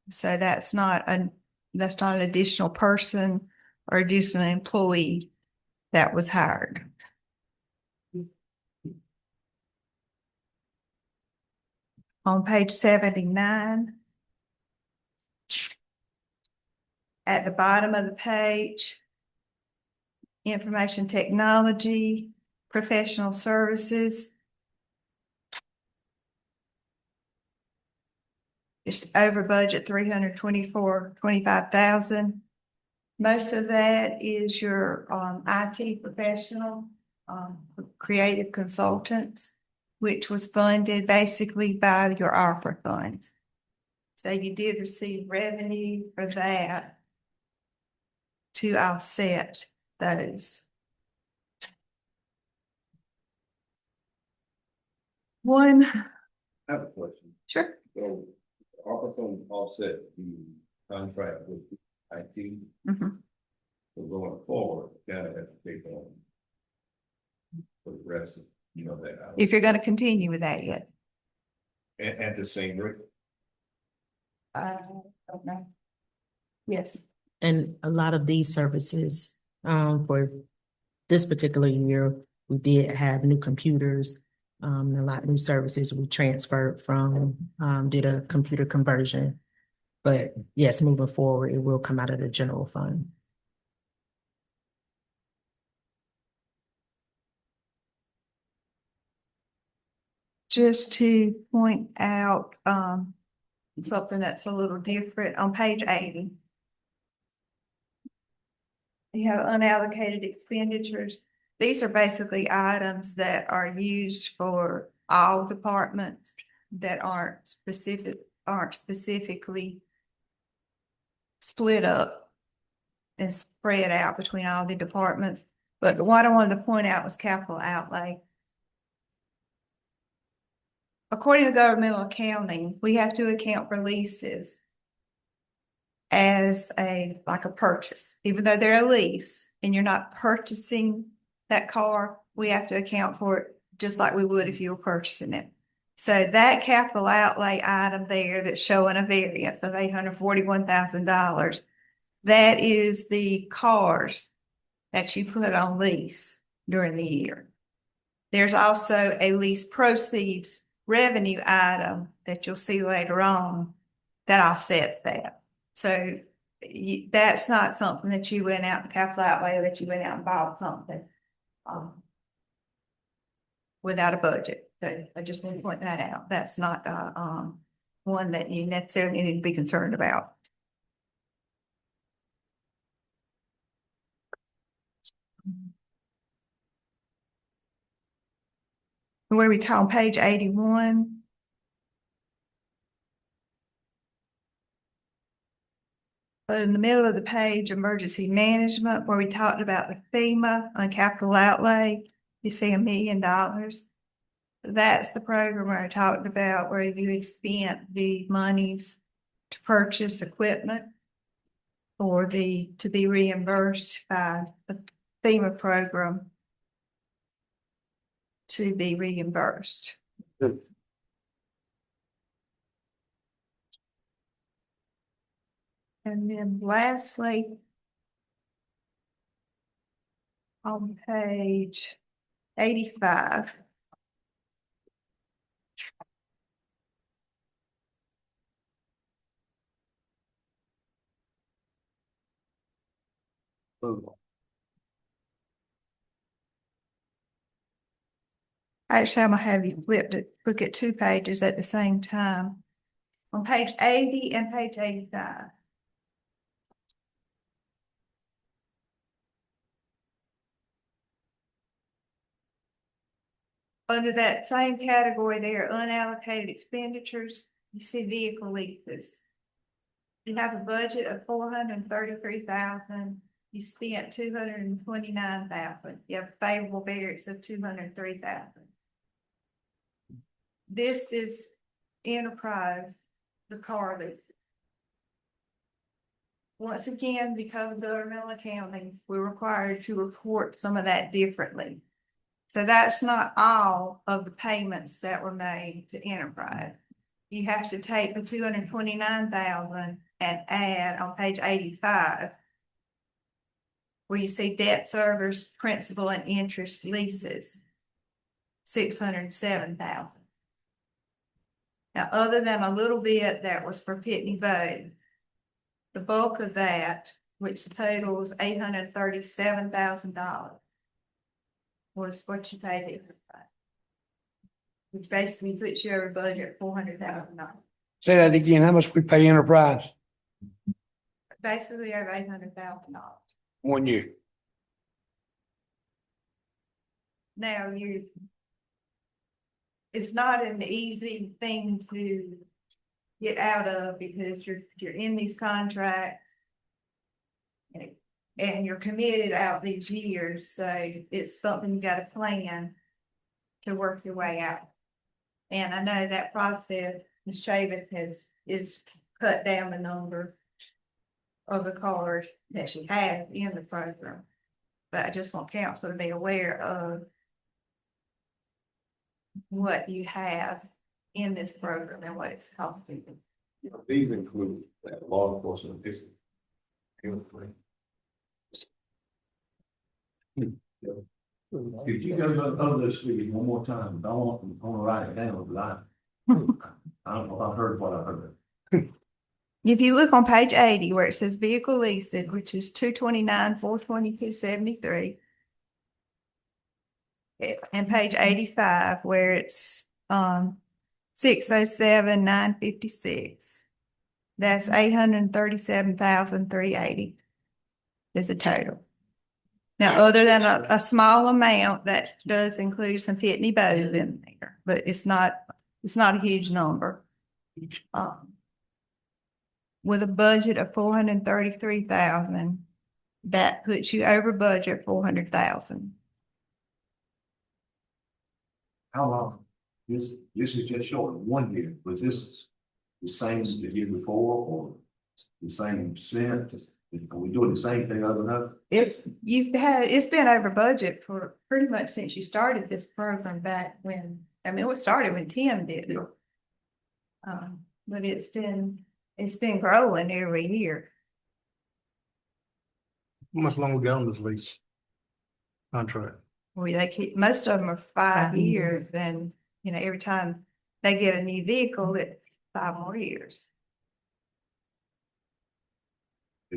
So that's not an additional person or additional employee that was hired. On page 79, at the bottom of the page, information technology, professional services. It's over budget 325,000. Most of that is your IT professional, creative consultants, which was funded basically by your ARPA funds. So you did receive revenue for that to offset those. One. I have a question. Sure. So, also offset the contract with IT. Mhm. So going forward, gotta have to take on for the rest of, that. If you're going to continue with that yet. At the same rate. I don't know. Yes. And a lot of these services, for this particular year, we did have new computers, a lot of new services we transferred from, did a computer conversion. But yes, moving forward, it will come out of the general fund. Just to point out, something that's a little different on page 80. You have unallocated expenditures. These are basically items that are used for all departments that aren't specifically split up and spread out between all the departments. But what I wanted to point out was capital outlay. According to governmental accounting, we have to account for leases as like a purchase. Even though they're a lease and you're not purchasing that car, we have to account for it just like we would if you were purchasing it. So that capital outlay item there that's showing a variance of $841,000, that is the cars that you put on lease during the year. There's also a lease proceeds revenue item that you'll see later on that offsets that. So that's not something that you went out and capital outlay, that you went out and bought something without a budget. So I just want to point that out. That's not one that you necessarily need to be concerned about. Where we talk on page 81. In the middle of the page, emergency management, where we talked about the FEMA on capital outlay, you see $1 million. That's the program where I talked about where you had spent the monies to purchase equipment or to be reimbursed by the FEMA program to be reimbursed. Good. And then lastly, on page 85. Actually, I'm gonna have you flip it, look at 2 pages at the same time. On page 80 and page 85. Under that same category there, unallocated expenditures, you see vehicle leases. You have a budget of $433,000. You spent $229,000. You have a favorable variance of $203,000. This is enterprise, the car lease. Once again, because of governmental accounting, we're required to report some of that differently. So that's not all of the payments that were made to enterprise. You have to take the $229,000 and add on page 85, where you see debt service, principal and interest leases, $607,000. Now, other than a little bit that was for Pitney Bowes, the bulk of that, which totals $837,000, was what you paid it, which basically puts you over budget $400,000. Say that again, how much we pay enterprise Basically over $800,000. 1 year? Now it's not an easy thing to get out of because you're in these contracts and you're committed out these years. So it's something you got to plan to work your way out. And I know that process, Ms. Chavez is cut down the number of the cars that she has in the program. But I just want council to be aware of what you have in this program and what it's costing. These include law enforcement assistance. Could you go over those figures one more time? I want to write it down, because I don't know if I heard what I heard. If you look on page 80 where it says vehicle leasing, which is 229,422.73. And page 85 where it's 607,956. That's 837,380 is the total. Now, other than a small amount that does include some Pitney Bowes in there, but it's not a huge number. With a budget of $433,000, that puts you over budget $400,000. How long? This is just short of 1 year. Was this the same as the year before, or the same percent? Are we doing the same thing over and over? It's been over budget for pretty much since you started this program back when, it was started when Tim did it. But it's been growing every year. How much longer we got on this lease contract? Most of them are 5 years, and every time they get a new vehicle, it's 5 more years.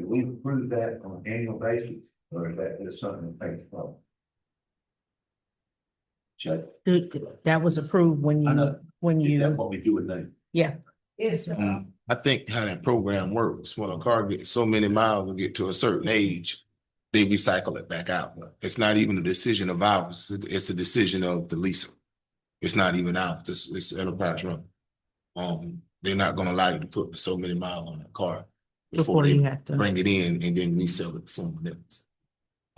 Do we approve that on an annual basis, or is that just something that takes place? Chuck, That was approved when I you, know. when is that you, what we do with them? yeah. It's, I think how that program works, when a car gets so many miles and get to a certain age, they recycle it back out. It's not even a decision of ours, it's a decision of the leaser. It's not even ours, it's enterprise run. They're not gonna allow you to put so many miles on that car before Before you they have to. bring it in and then resell it to someone else.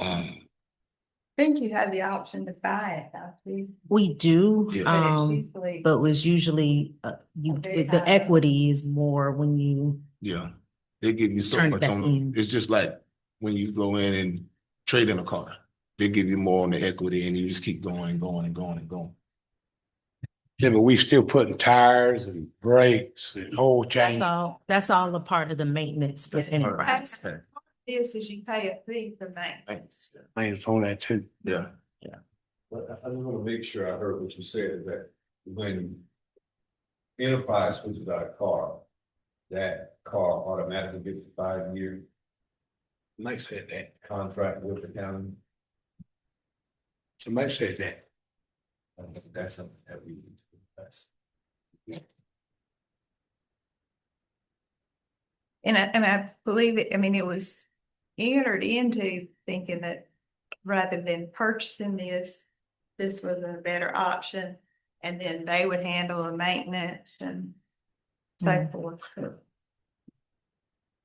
I think you had the option to buy it, don't you? We do, Yeah. But it's usually, but was usually, Very the high. equity is more when you, Yeah, they give you so Turn it much back on, in. it's just like when you go in and trade in a car. They give you more on the equity and you just keep going, going and going and going. Yeah, but we still putting tires and brakes and oil change. that's all a part of the maintenance for enterprise. this is you pay a fee for maintenance. Maintenance on that too. Yeah. But I just want to make sure I heard what you said, that when Enterprise switches out a car, that car automatically gets a 5-year Mike said that. contract with the county. Somebody said that. That's something that we need to address. And I believe it, I mean, it was entered into thinking that rather than purchasing this was a better option. And then they would handle the maintenance and so forth.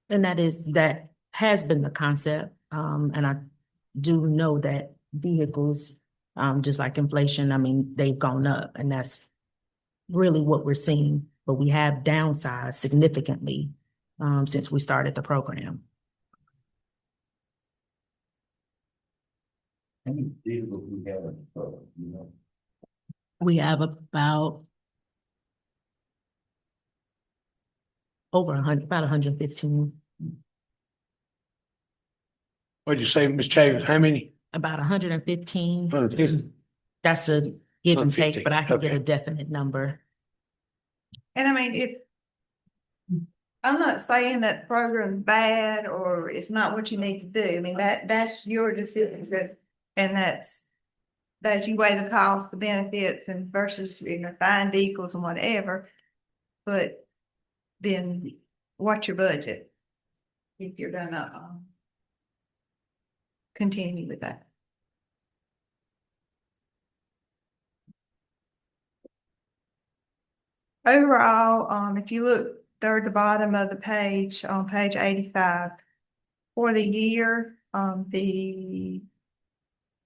And that has been the concept. And I do know that vehicles, just like inflation, I mean, they've gone up and that's really what we're seeing, but we have downsized significantly, since we started the program. How many vehicles we have in the program, you know? We have about over 100, about 115, What'd you say, Ms. Chambers? How many? about 115. 150. That's a give and take, 150, but I can get a okay. definite number. And I mean, I'm not saying that the program's bad or it's not what you need to do. I mean, that's your decision, and that's you weigh the cost, the benefits and versus, buying vehicles and whatever. But then what's your budget? If you're gonna continue with that. Overall, if you look toward the bottom of the page, on page 85, for the year, the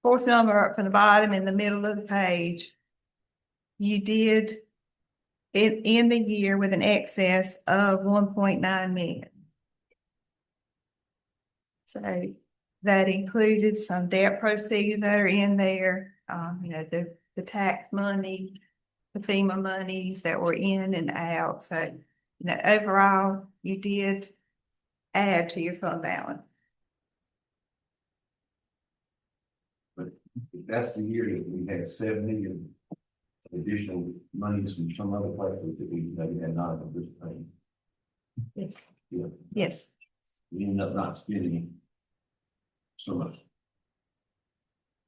fourth number up from the bottom in the middle of the page, you did it in the year with an excess of 1.9 million. So that included some debt proceeds that are in there, the tax money, the FEMA monies that were in and out. So, overall, you did add to your fund balance. But if that's the year that we had 7 million additional monies from some other places that we maybe had not anticipated. Yes. Yeah, Yes. we ended up not spending so much.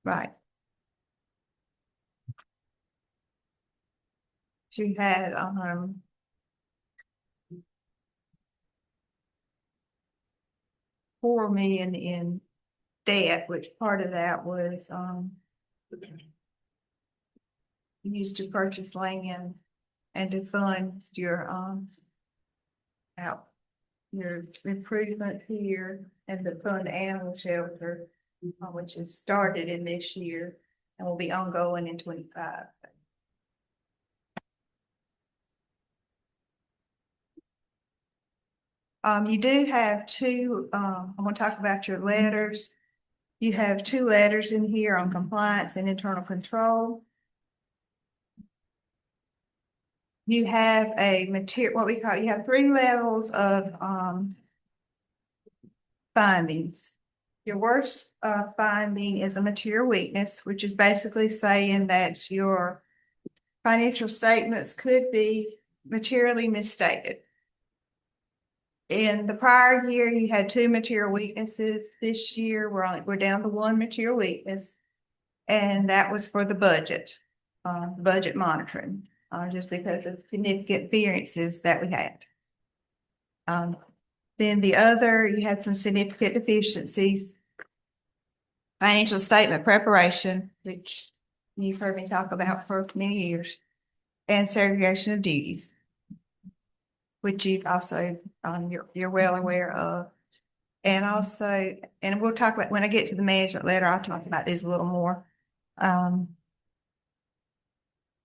Right. You had, $4 million in debt, which part of that was, used to purchase land and to fund your, your improvement here and to fund animal shelter, which has started in this year and will be ongoing in 25. You do have two, I'm gonna talk about your letters. You have 2 letters in here on compliance and internal control. You have you have 3 levels of, findings. Your worst, finding is a material weakness, which is basically saying that your financial statements could be materially misstated. In the prior year, you had two material weaknesses. This year, we're down to one material weakness. And that was for the budget monitoring, just because of significant variances that we had. Then the other, you had some significant deficiencies. Financial statement preparation, which you've heard me talk about for many years, and segregation of duties, which you've also, you're well aware of. And also, and we'll talk about, when I get to the management letter, I'll talk about these a little more. And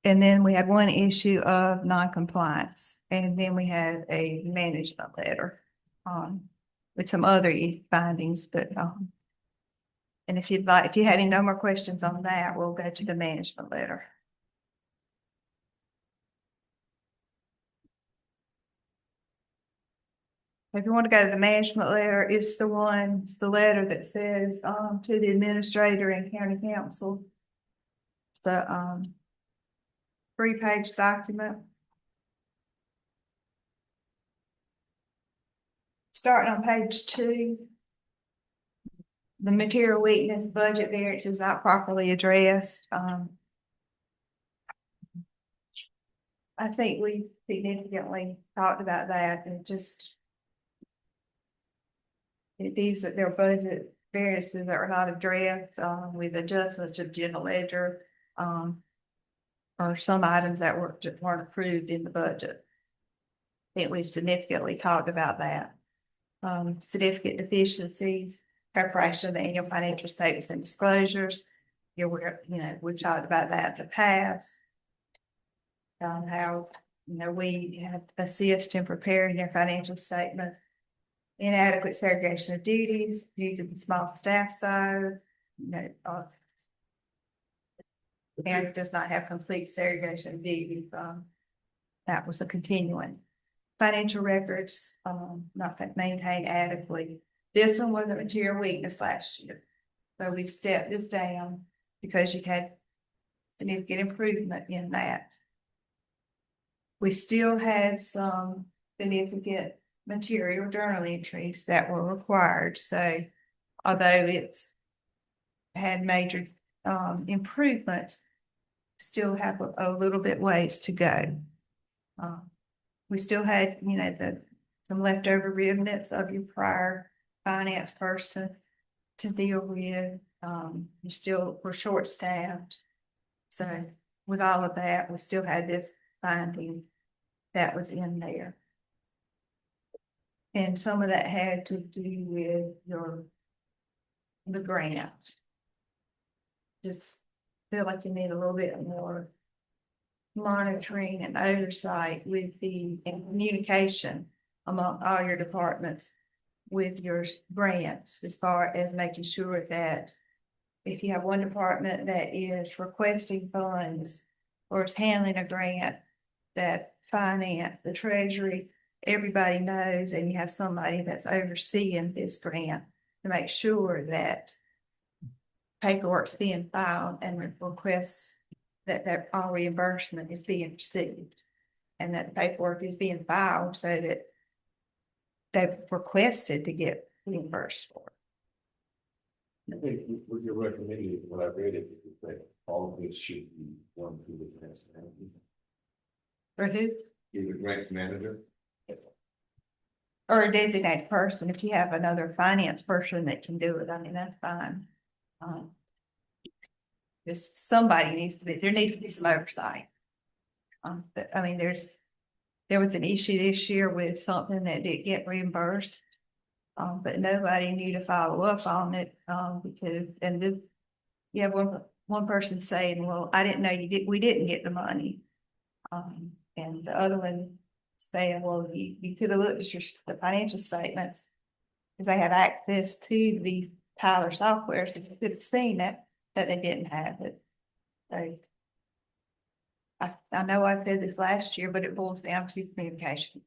then we had one issue of non-compliance, and then we had a management letter, with some other findings, but, and if you'd like, if you have any no more questions on that, we'll go to the management letter. If you want to go to the management letter, it's the letter that says, to the administrator and county council. It's the, 3-page document. Starting on page 2. The material weakness budget variance is not properly addressed. I think we significantly talked about that, and just these are their budget variances that are not addressed, with adjustments to the general ledger, or some items that weren't approved in the budget. I think we significantly talked about that. Significant deficiencies, preparation of the annual financial statements and disclosures. We've talked about that in the past. How, we have assist in preparing their financial statement. Inadequate segregation of duties due to the small staff size. And does not have complete segregation of duties. That was a continuing. Financial records, not maintained adequately. This one was a material weakness last year. So we've stepped this down because you had significant improvement in that. We still had some significant material journal entries that were required. So although it's had major improvements, still have a little bit ways to go. We still had, some leftover remnants of your prior finance person to deal with. You still were short-staffed. So with all of that, we still had this finding that was in there. And some of that had to do with the grant. Just feel like you need a little bit more monitoring and oversight with and communication among all your departments with your grants, as far as making sure that if you have one department that is requesting funds or is handling a grant, that finance, the treasury, everybody knows, and you have somebody that's overseeing this grant to make sure that paperwork's being filed and requests that all reimbursement is being received, and that paperwork is being filed so that they've requested to get reimbursed for it. I think what you're recommending, what I read it, is that all of this should be done through the grants manager. For who? Through the grants manager. Or a designated person. If you have another finance person that can do it, I mean, that's fine. Just somebody there needs to be some oversight. But, I mean, there was an issue this year with something that didn't get reimbursed. But nobody knew to follow up on it, because, you have one person saying, well, I didn't know we didn't get the money. And the other one saying, well, you could have looked at the financial statements, because they have access to the Tyler software, so you could have seen that they didn't have it. So I know I said this last year, but it boils down to communication.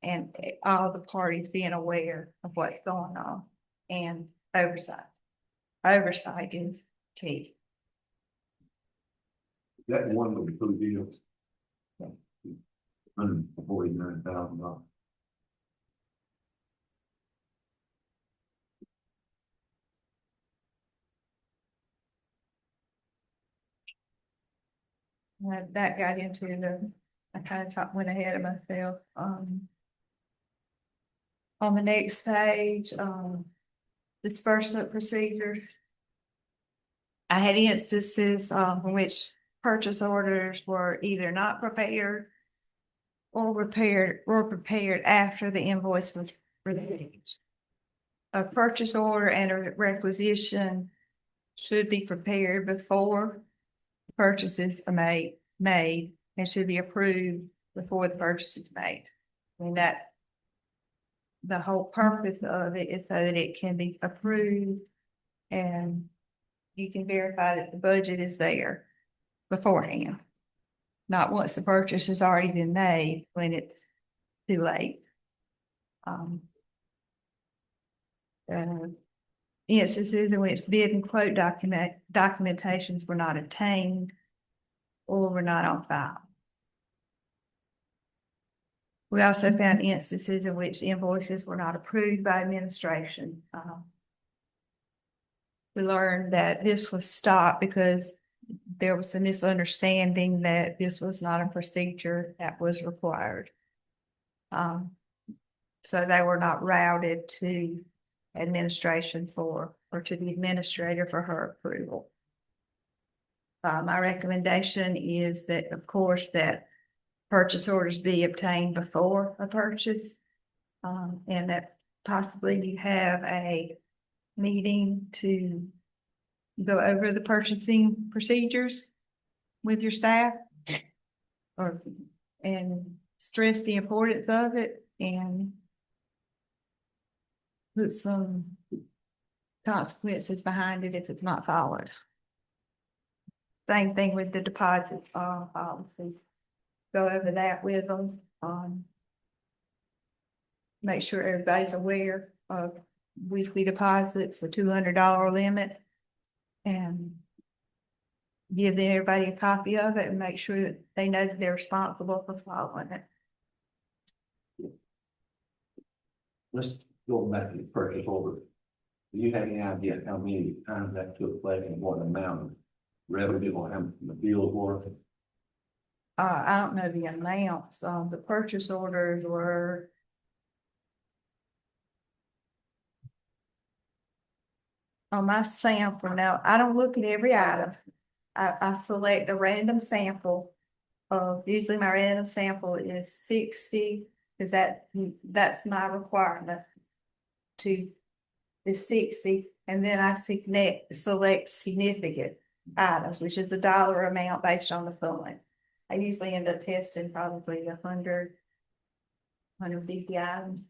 And all the parties being aware of what's going on, and oversight. Oversight is key. That one with the two deals. $149,000. That got into I kind of went ahead of myself. On the next page, disbursement procedures. I had instances, in which purchase orders were either not prepared or prepared after the invoice was received. A purchase order and a requisition should be prepared before purchases are made and should be approved before the purchase is made. I mean, that the whole purpose of it is so that it can be approved and you can verify that the budget is there beforehand. Not once the purchase has already been made when it's too late. Instances in which bid and quote documentations were not obtained or were not on file. We also found instances in which invoices were not approved by administration. We learned that this was stopped because there was a misunderstanding that this was not a procedure that was required. So they were not routed to administration or to the administrator for her approval. My recommendation is that, of course, that purchase orders be obtained before a purchase, and that possibly you have a meeting to go over the purchasing procedures with your staff and stress the importance of it and put some consequences behind it if it's not followed. Same thing with the deposit policy. Go over that with them. Make sure everybody's aware of weekly deposits, the $200 limit, and give everybody a copy of it and make sure that they know that they're responsible for following it. Let's go back to the purchase order. Do you have any idea how many times that took place and what amount of revenue or how much the bills were? I don't know the amounts. The purchase orders were on my sample. Now, I don't look at every item. I select a random sample of, usually my random sample is 60, because that's my requirement is 60. And then I select significant items, which is the dollar amount based on the fund. I usually end up testing probably 100, 150 items.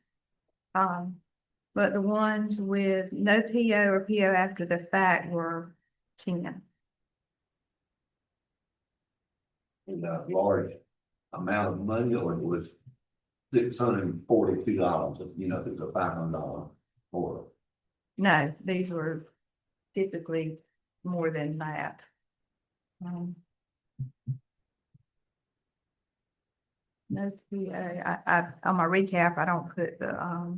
But the ones with no PO or PO after the fact were 10. In a large amount of money, or it was $642, you know, if it's a $500 order. No, these were typically more than that. No PO. I on my recap, I don't put the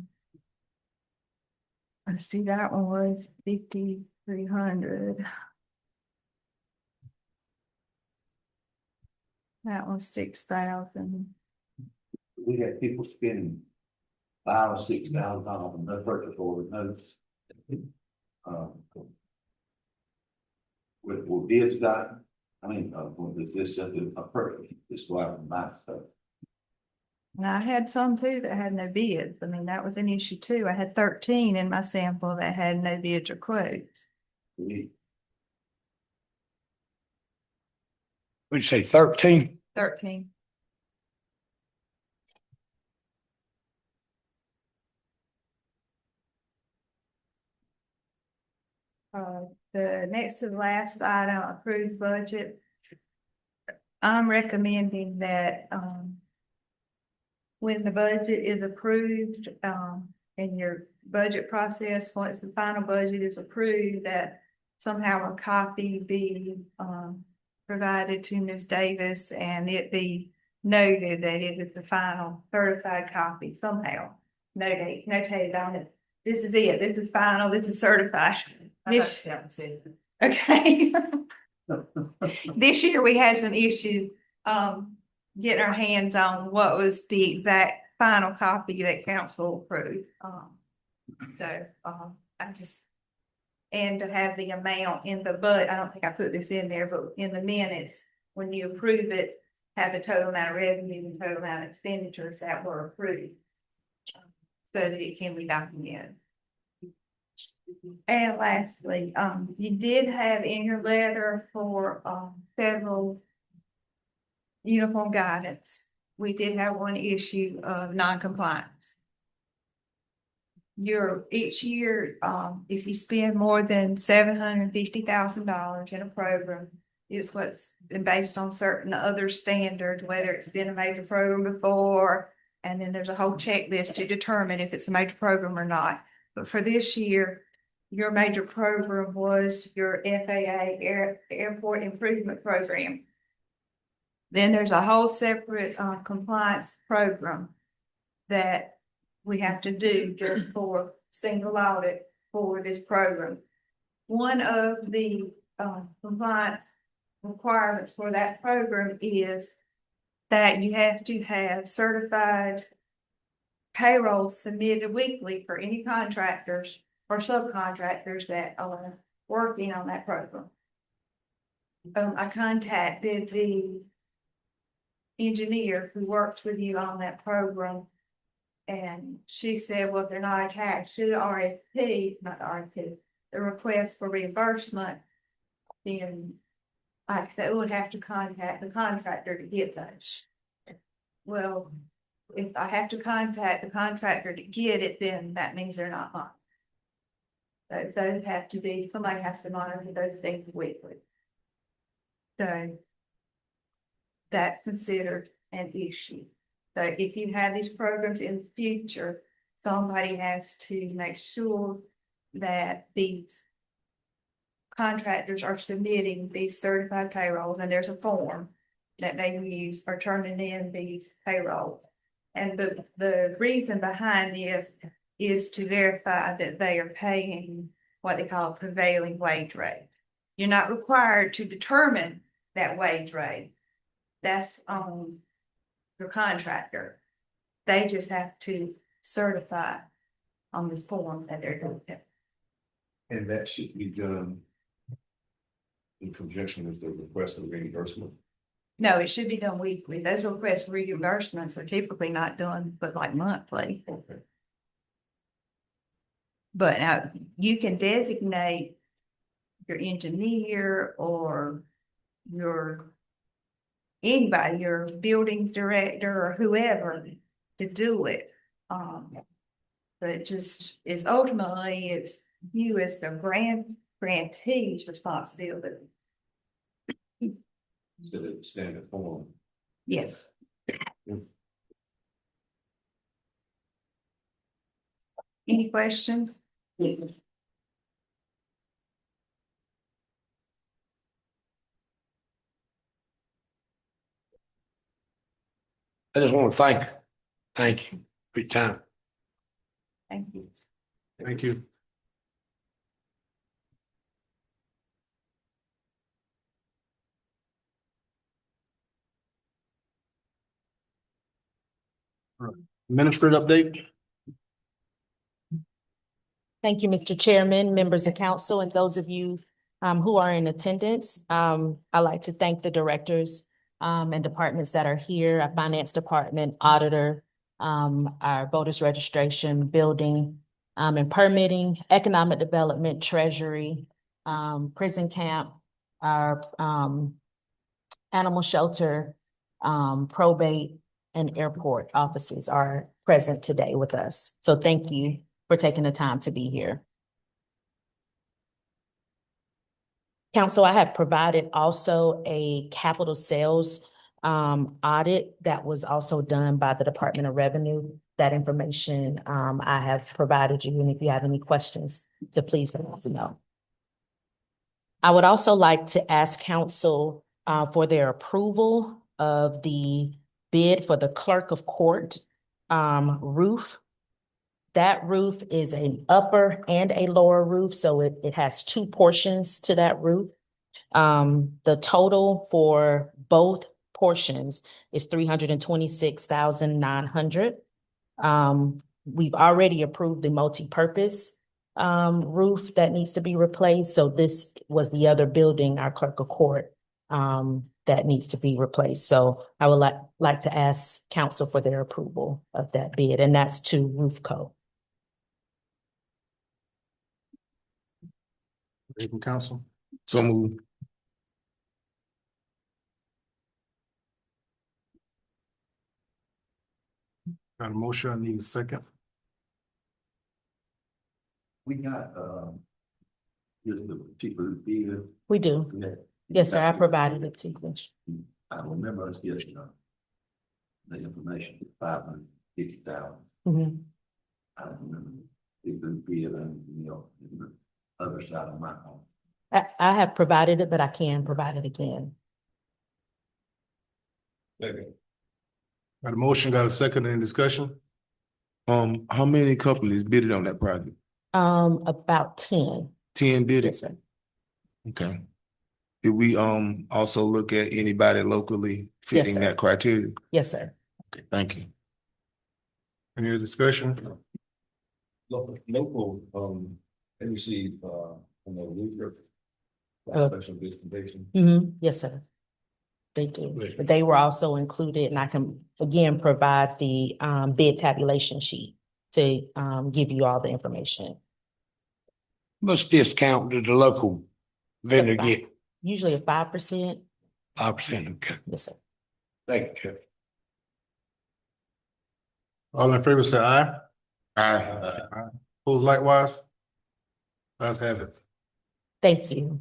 let's see, that one was 5,300. That was 6,000. We had people spending $5,000 or $6,000 on no purchase order notes. With bids got, I mean, is this just a purchase? Just go out and buy stuff. And I had some too that had no bids. I mean, that was an issue too. I had 13 in my sample that had no bids or quotes. We 13. The next to the last item, approved budget. I'm recommending that when the budget is approved in your budget process, once the final budget is approved, that somehow a copy be provided to Ms. Davis and it be noted that it is the final certified copy somehow. Notated on it. This is it. This is final. This is certified. Okay. This year we had some issues, getting our hands on what was the exact final copy that council approved. I just, and to have the amount in the I don't think I put this in there, but in the minutes, when you approve it, have the total amount of revenue and total amount of expenditures that were approved. So that it can be documented. And lastly, you did have in your letter for, federal uniform guidance, we did have one issue of non-compliance. Each year, if you spend more than $750,000 in a program, is what's been based on certain other standards, whether it's been a major program before, and then there's a whole checklist to determine if it's a major program or not. But for this year, your major program was your FAA Airport Improvement Program. Then there's a whole separate compliance program that we have to do just for single audit for this program. One of the compliance requirements for that program is that you have to have certified payroll submitted weekly for any contractors or subcontractors that are working on that program. I contacted the engineer who works with you on that program, and she said, well, if they're not attached to the RFP, not the RFP, the request for reimbursement, then I would have to contact the contractor to get those. Well, if I have to contact the contractor to get it, then that means they're not mine. Those have to be, somebody has to monitor those things weekly. So that's considered an issue. So if you have these programs in the future, somebody has to make sure that these contractors are submitting these certified payrolls, and there's a form that they use for turning in these payrolls. And the reason behind this is to verify that they are paying what they call a prevailing wage rate. You're not required to determine that wage rate. That's on your contractor. They just have to certify on this form that they're doing it. And that should be done in conjunction with the request of reimbursement. No, it should be done weekly. Those requests for reimbursements are typically not done, but like monthly. Okay. But now you can designate your engineer or anybody, your buildings director or whoever to do it. But it just is ultimately it's you as the grantee's responsibility. So the standard form. Yes. Any questions? I just want to thank you for your time. Thank you. Thank you. Administrative update. Thank you, Mr. Chairman, members of council, and those of you who are in attendance. I'd like to thank the directors and departments that are here, our finance department, auditor, our voters registration, building and permitting, economic development, treasury, prison camp, our animal shelter, probate, and airport offices are present today with us. So thank you for taking the time to be here. Council, I have provided also a capital sales audit that was also done by the Department of Revenue. That information I have provided you, and if you have any questions, to please let us know. I would also like to ask council for their approval of the bid for the clerk of court roof. That roof is an upper and a lower roof, so it has two portions to that roof. The total for both portions is $326,900. We've already approved the multi-purpose roof that needs to be replaced. So this was the other building, our clerk of court, that needs to be replaced. So I would like to ask council for their approval of that bid, and that's to Roofco. From council. So moved. Got a motion, I need a second. We got, just the particular bid. We do. Yes, sir. I provided it to you. I remember us getting, the information, 550,000. Mhm. I don't remember if the bid and, the other side of my home. I have provided it, but I can provide it again. Got a motion, got a second, any discussion? How many companies bidded on that project? About 10. 10 bidded? Yes, sir. Okay. Did we also look at anybody locally fitting sir. that criteria? Yes, sir. Okay, thank you. Any other discussion? Local, let me see, on the roof. Special distribution. Yes, sir. They do. But they were also included, and I can again provide the bid tabulation sheet to give you all the information. What's discount did the local vendor get? Usually a 5%. 5%, okay. Yes, sir. Thank you, Chair. All in favor say aye. Aye. Opposed likewise? Let's have it. Thank you.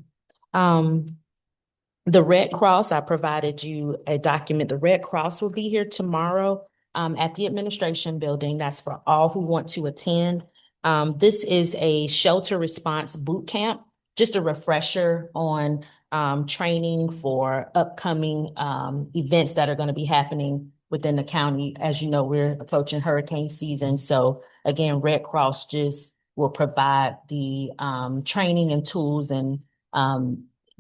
The Red Cross, I provided you a document. The Red Cross will be here tomorrow at the administration building. That's for all who want to attend. This is a shelter response boot camp, just a refresher on training for upcoming events that are going to be happening within the county. As you know, we're approaching hurricane season. So again, Red Cross just will provide the training and tools and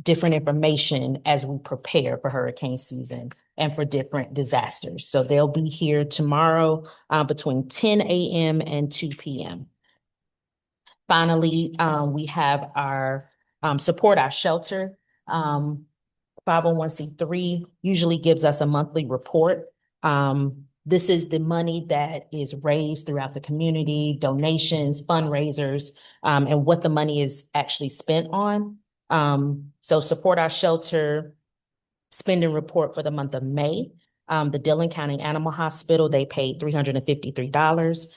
different information as we prepare for hurricane season and for different disasters. So they'll be here tomorrow between 10 a.m. and 2 p.m. Finally, we have our support our shelter. 501c3 usually gives us a monthly report. This is the money that is raised throughout the community, donations, fundraisers, and what the money is actually spent on. So support our shelter spending report for the month of May. The Dillon County Animal Hospital, they paid $353.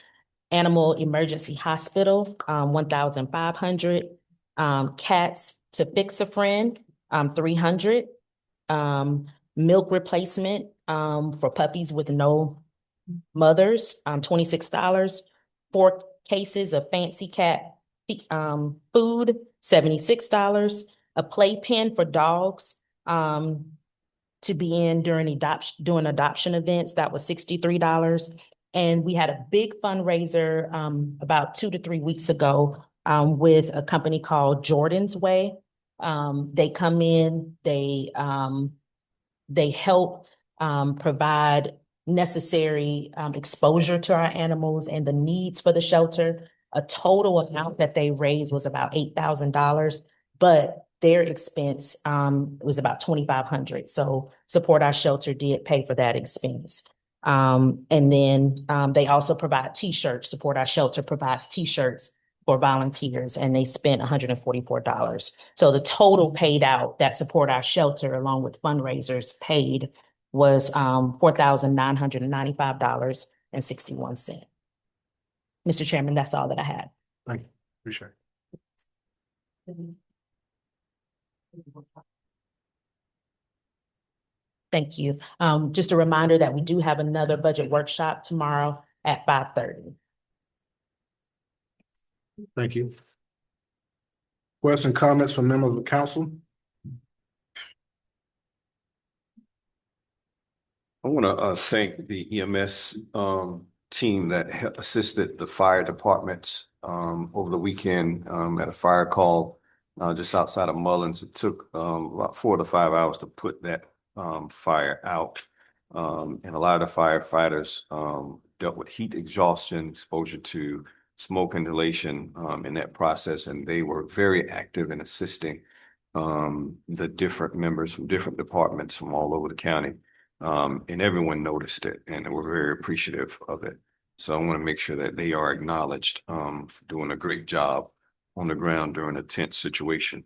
Animal Emergency Hospital, $1,500. Cats to Fix a Friend, $300. Milk replacement for puppies with no mothers, $26. 4 cases of fancy cat food, $76. A playpen for dogs to be in during adoption events, that was $63. And we had a big fundraiser about 2 to 3 weeks ago with a company called Jordan's Way. They come in, they help provide necessary exposure to our animals and the needs for the shelter. A total amount that they raised was about $8,000, but their expense was about $2,500. So Support Our Shelter did pay for that expense. And then they also provide T-shirts. Support Our Shelter provides T-shirts for volunteers, and they spent $144. So the total paid out that Support Our Shelter, along with fundraisers paid, was $4,995.61. Mr. Chairman, that's all that I had. Thank you, appreciate it. Thank you. Just a reminder that we do have another budget workshop tomorrow at 5:30. Thank you. Questions and comments from members of the council? I want to thank the EMS team that assisted the fire departments over the weekend at a fire call just outside of Mullins. It took about 4 to 5 hours to put that fire out. And a lot of the firefighters dealt with heat exhaustion, exposure to smoke inhalation in that process, and they were very active in assisting the different members from different departments from all over the county. And everyone noticed it, and they were very appreciative of it. So I want to make sure that they are acknowledged for doing a great job on the ground during a tense situation.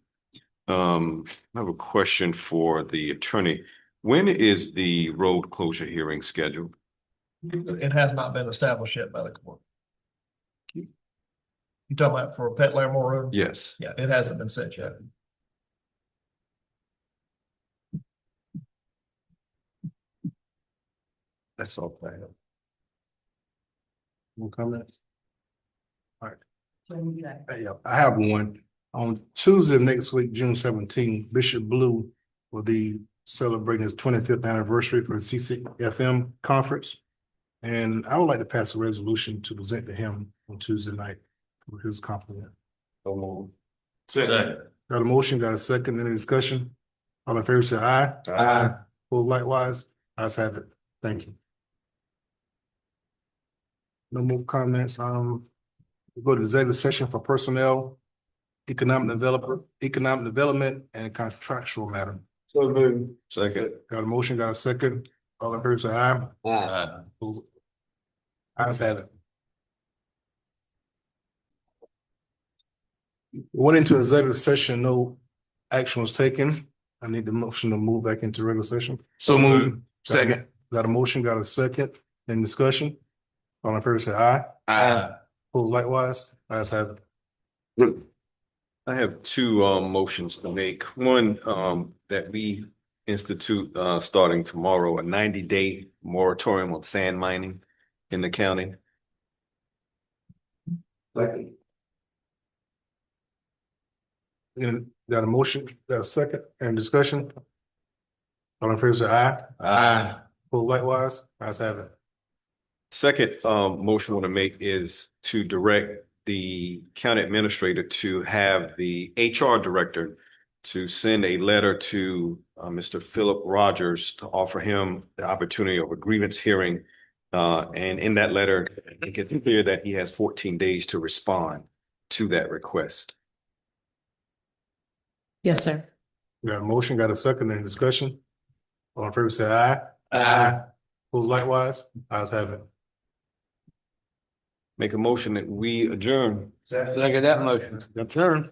I have a question for the attorney. When is the road closure hearing scheduled? It has not been established yet by the court. You talking about for Pet Larimore Road? Yes. Yeah, it hasn't been set yet. That's all I have. No comments? When you like. Yeah, I have one. On Tuesday of next week, June 17th, Bishop Blue will be celebrating his 25th anniversary for the CCFM conference. And I would like to pass a resolution to present to him on Tuesday night for his compliment. Second. Got a motion, got a second, any discussion? All in favor, say aye. Aye. Pull likewise, ayes have it. Thank you. No more comments. We'll go to executive session for personnel, economic development and contractual matter. So moved. Second. Got a motion, got a second. All in favor, say aye. Aye. Ayes have it. Went into executive session, no action was taken. I need the motion to move back into regular session. So moved. Second. Got a motion, got a second. Any discussion? All in favor, say aye. Aye. Pull likewise, ayes have it. I have two motions to make. One, that we institute starting tomorrow, a 90-day moratorium on sand mining in the county. Got a motion, got a second, and discussion? All in favor, say aye. Aye. Pull likewise, ayes have it. Second, motion I want to make is to direct the county administrator to have the HR director to send a letter to Mr. Philip Rogers to offer him the opportunity of a grievance hearing. And in that letter, make it clear that he has 14 days to respond to that request. Yes, sir. Got a motion, got a second, any discussion? All in favor, say aye. Aye. Pulls likewise, ayes have it. Make a motion that we adjourn. Second that motion. Your turn.